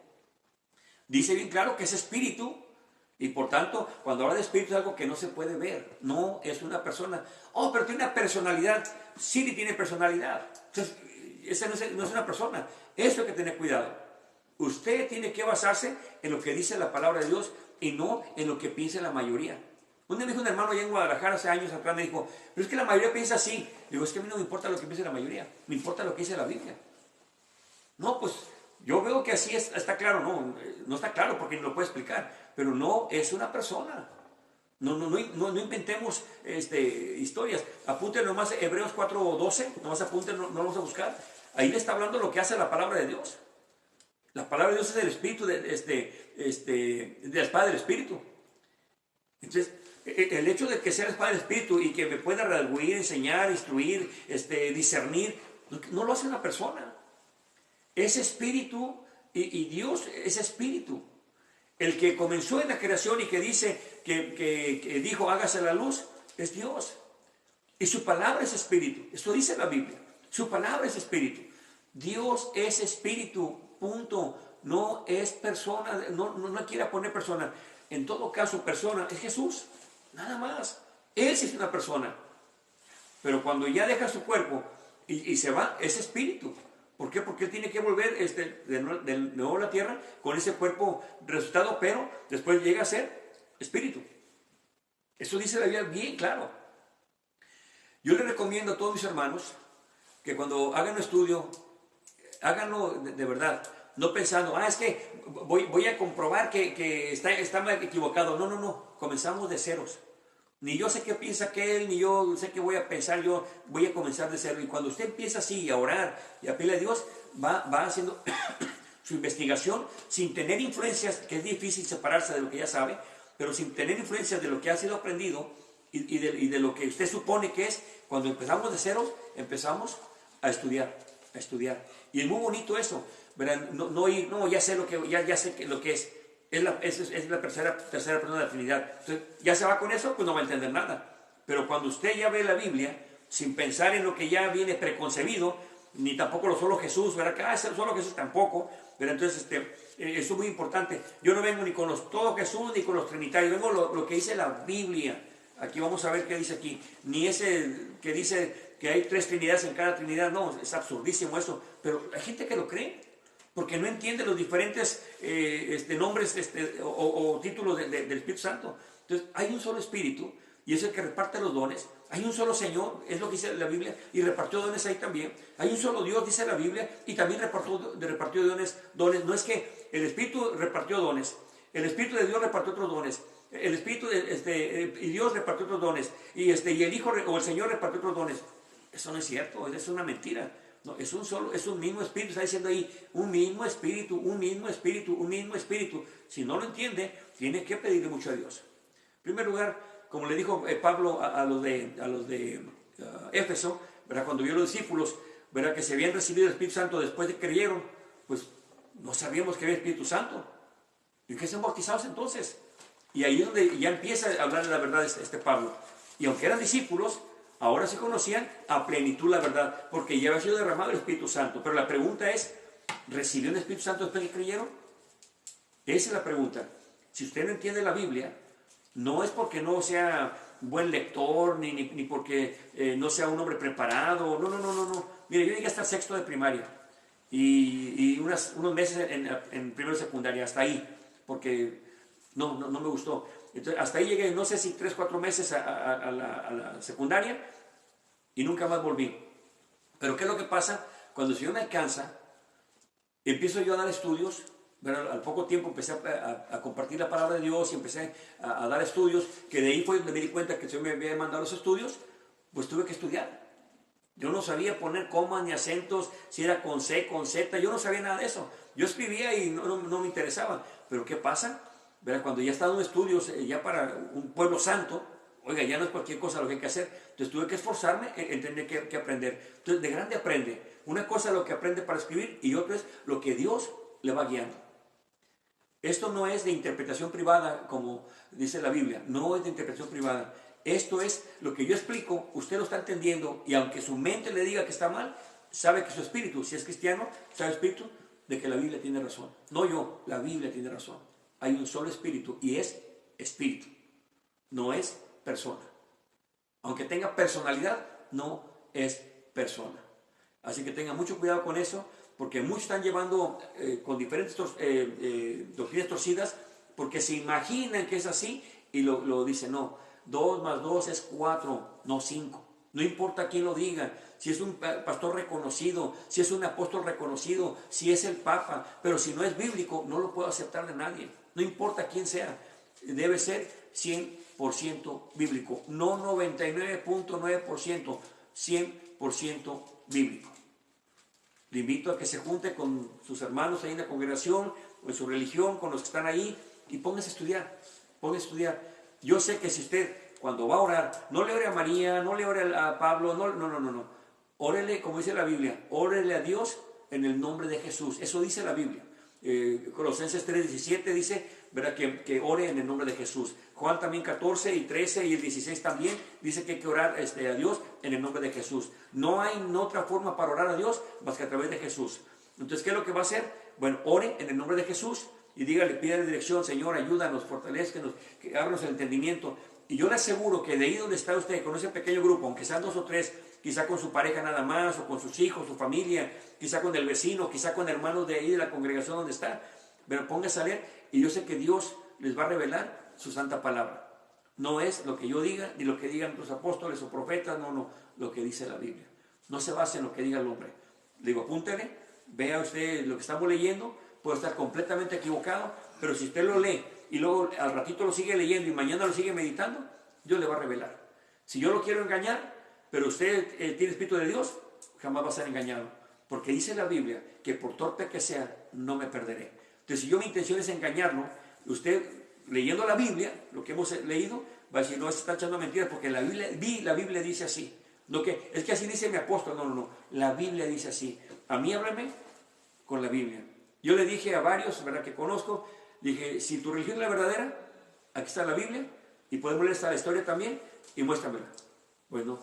Dice bien claro que es espíritu, y por tanto, cuando habla de espíritu es algo que no se puede ver, no es una persona. Oh, pero tiene una personalidad. Sí, tiene personalidad. Entonces, esa no es una persona. Eso hay que tener cuidado. Usted tiene que basarse en lo que dice la palabra de Dios y no en lo que piensa la mayoría. Un día me dijo un hermano allá en Guadalajara hace años atrás, me dijo, pero es que la mayoría piensa así. Digo, es que a mí no me importa lo que piense la mayoría, me importa lo que dice la Biblia. No, pues yo veo que así está claro, no está claro porque no lo puedo explicar, pero no es una persona. No inventemos historias. Apunten nomás Hebreos 4:12, nomás apunten, no lo vamos a buscar. Ahí le está hablando lo que hace la palabra de Dios. La palabra de Dios es el espíritu, de la espada del espíritu. Entonces, el hecho de que sea la espada del espíritu y que me pueda redarguir, enseñar, instruir, discernir, no lo hace una persona. Es espíritu y Dios es espíritu. El que comenzó en la creación y que dice que dijo hágase la luz es Dios. Y su palabra es espíritu. Eso dice la Biblia. Su palabra es espíritu. Dios es espíritu. Punto. No es persona. No quiera poner persona. En todo caso, persona es Jesús. Nada más. Él sí es una persona. Pero cuando ya deja su cuerpo y se va, es espíritu. ¿Por qué? Porque él tiene que volver de nuevo a la tierra con ese cuerpo resucitado, pero después llega a ser espíritu. Eso dice la Biblia bien claro. Yo le recomiendo a todos mis hermanos que cuando hagan un estudio, háganlo de verdad, no pensando, es que voy a comprobar que está mal equivocado. No, comenzamos de ceros. Ni yo sé qué piensa aquel, ni yo sé qué voy a pensar, yo voy a comenzar de cero. Y cuando usted empieza así a orar y a pedirle a Dios, va haciendo su investigación sin tener influencias, que es difícil separarse de lo que ya sabe, pero sin tener influencias de lo que ha sido aprendido y de lo que usted supone que es. Cuando empezamos de cero, empezamos a estudiar. Y es muy bonito eso, ¿verdad? Ya sé lo que es. Es la tercera persona de la Trinidad. Entonces, ya se va con eso, pues no va a entender nada. Pero cuando usted ya ve la Biblia, sin pensar en lo que ya viene preconcebido, ni tampoco lo solo Jesús, ¿verdad? Que solo Jesús tampoco, pero entonces eso es muy importante. Yo no vengo ni con todo Jesús, ni con los trinitarios, vengo lo que dice la Biblia. Aquí vamos a ver qué dice aquí. Ni ese que dice que hay 3 trinidades en cada trinidad, no, es absurdísimo eso. Pero hay gente que lo cree, porque no entiende los diferentes nombres o títulos del Espíritu Santo. Entonces, hay un solo Espíritu, y es el que reparte los dones. Hay un solo Señor, es lo que dice la Biblia, y repartió dones ahí también. Hay un solo Dios, dice la Biblia, y también repartió dones. No es que el Espíritu repartió dones, el Espíritu de Dios repartió otros dones, el Espíritu y Dios repartió otros dones, y el Hijo o el Señor repartió otros dones. Eso no es cierto, es una mentira. No, es un mismo espíritu, está diciendo ahí, un mismo espíritu. Si no lo entiende, tiene que pedirle mucho a Dios. En primer lugar, como le dijo Pablo a los de Éfeso, ¿verdad? Cuando vio a los discípulos, ¿verdad? Que se habían recibido el Espíritu Santo después de que creyeron, pues no sabíamos que había Espíritu Santo. ¿Y qué son bautizados entonces? Y ahí es donde ya empieza a hablar de la verdad Pablo. Y aunque eran discípulos, ahora se conocían a plenitud la verdad, porque ya había sido derramado el Espíritu Santo. Pero la pregunta es, ¿recibió el Espíritu Santo después de que creyeron? Esa es la pregunta. Si usted no entiende la Biblia, no es porque no sea buen lector, ni porque no sea un hombre preparado. No. Mire, yo llegué hasta el 6º de primaria y unos meses en primero de secundaria, hasta ahí, porque no me gustó. Entonces, hasta ahí llegué, no sé si 3-4 meses a la secundaria y nunca más volví. Pero ¿qué es lo que pasa? Cuando el Señor me alcanza, empiezo yo a dar estudios, ¿verdad? Al poco tiempo empecé a compartir la palabra de Dios y empecé a dar estudios, que de ahí fue donde me di cuenta que el Señor me había mandado los estudios, pues tuve que estudiar. Yo no sabía poner comas ni acentos, si era con C, con Z, yo no sabía nada de eso. Yo escribía y no me interesaba. Pero ¿qué pasa? ¿Verdad? Cuando ya estaba en estudios ya para un pueblo santo, Oiga, ya no es cualquier cosa lo que hay que hacer. Entonces tuve que esforzarme en tener que aprender. Entonces de grande aprende. Una cosa es lo que aprende para escribir y otra es lo que Dios le va guiando. Esto no es de interpretación privada, como dice la Biblia. No es de interpretación privada. Esto es lo que yo explico, usted lo está entendiendo y aunque su mente le diga que está mal, sabe que su espíritu, si es cristiano, sabe espíritu de que la Biblia tiene razón. No yo, la Biblia tiene razón. Hay un solo espíritu y es espíritu, no es persona. Aunque tenga personalidad, no es persona. Así que tenga mucho cuidado con eso, porque muchos están llevando con diferentes doctrinas torcidas, porque se imaginan que es así y lo dicen, no. 2 más 2 es 4, no 5. No importa quién lo diga, si es un pastor reconocido, si es un apóstol reconocido, si es el Papa, pero si no es bíblico, no lo puedo aceptar de nadie. No importa quién sea, debe ser 100% bíblico, no 99.9%, 100% bíblico. Le invito a que se junte con sus hermanos ahí en la congregación, o en su religión, con los que están ahí, y póngase a estudiar, Yo sé que si usted, cuando va a orar, no le ore a María, no le ore a Pablo, no. Órele, como dice la Biblia, órele a Dios en el nombre de Jesús. Eso dice la Biblia. Colosenses 3:17 dice, ¿verdad? Que ore en el nombre de Jesús. Juan también 14 y 13 y el 16 también dice que hay que orar a Dios en el nombre de Jesús. No hay otra forma para orar a Dios más que a través de Jesús. Entonces, ¿qué es lo que va a hacer? Bueno, ore en el nombre de Jesús. Y dígale, pídale dirección, Señor, ayúdanos, fortalezcanos, que ábranos el entendimiento. Y yo le aseguro que de ahí donde está usted, con ese pequeño grupo, aunque sean 2 o 3, quizá con su pareja nada más, o con sus hijos, su familia, quizá con el vecino, quizá con hermanos de ahí de la congregación donde está, pero póngase a leer y yo sé que Dios les va a revelar su santa palabra. No es lo que yo diga, ni lo que digan los apóstoles o profetas, no, lo que dice la Biblia. No se base en lo que diga el hombre. Le digo, apúntele, vea usted lo que estamos leyendo. Puede estar completamente equivocado, pero si usted lo lee y luego al ratito lo sigue leyendo y mañana lo sigue meditando, Dios le va a revelar. Si yo lo quiero engañar, pero usted tiene espíritu de Dios, jamás va a ser engañado. Porque dice la Biblia que por torpe que sea, no me perderé. Entonces, si yo mi intención es engañarlo, usted leyendo la Biblia, lo que hemos leído, va a decir, no, se está echando mentiras porque la Biblia dice así. No que, es que así dice mi apóstol, no. La Biblia dice así. A mí háblame con la Biblia. Yo le dije a varios, ¿verdad?, que conozco, dije, si tu religión es la verdadera, aquí está la Biblia, y podemos leer esta la historia también, y muéstramela. Pues no.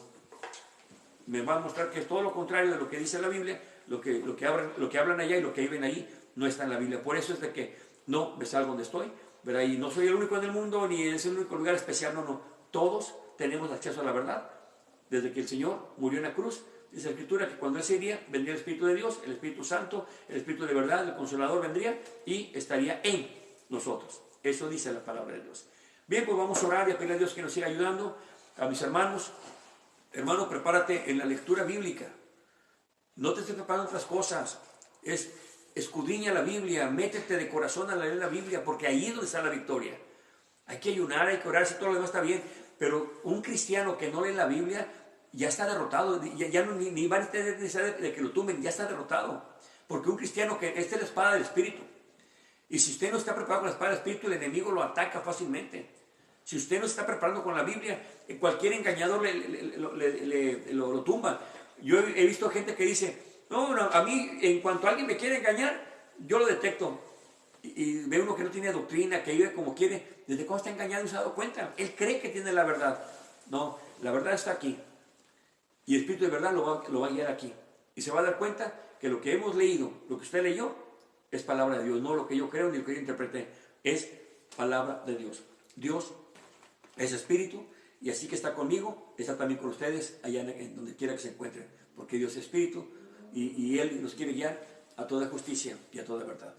Me va a mostrar que es todo lo contrario de lo que dice la Biblia, lo que hablan allá y lo que viven ahí, no está en la Biblia. Por eso es de que no me salgo donde estoy, ¿verdad? Y no soy el único en el mundo, ni es el único lugar especial, no. Todos tenemos acceso a la verdad, desde que el Señor murió en la cruz. Dice la Escritura que cuando Él se iría, vendría el Espíritu de Dios, el Espíritu Santo, el Espíritu de verdad, el Consolador vendría y estaría en nosotros. Eso dice la palabra de Dios. Bien, pues vamos a orar y a pedirle a Dios que nos siga ayudando. A mis hermanos, hermano, prepárate en la lectura bíblica. No te estés preparando otras cosas. Escudriña la Biblia, métete de corazón a leer la Biblia, porque ahí es donde está la victoria. Hay que ayunar, hay que orar, si todo lo demás está bien, pero un cristiano que no lee la Biblia ya está derrotado, ya no, ni va a tener necesidad de que lo tumben, ya está derrotado. Porque un cristiano que esta es la espada del Espíritu. Y si usted no está preparado con la espada del Espíritu, el enemigo lo ataca fácilmente. Si usted no se está preparando con la Biblia, cualquier engañador lo tumba. Yo he visto gente que dice, no, a mí en cuanto alguien me quiere engañar, yo lo detecto. Y ve uno que no tiene doctrina, que vive como quiere. ¿Desde cuándo está engañado y se ha dado cuenta? Él cree que tiene la verdad. No, la verdad está aquí. Y el Espíritu de verdad lo va a guiar aquí. Y se va a dar cuenta que lo que hemos leído, lo que usted leyó, es palabra de Dios. No lo que yo creo ni lo que yo interpreté. Es palabra de Dios. Dios es Espíritu. Y así que está conmigo, está también con ustedes, allá en donde quiera que se encuentren. Porque Dios es Espíritu y Él nos quiere guiar a toda justicia y a toda verdad.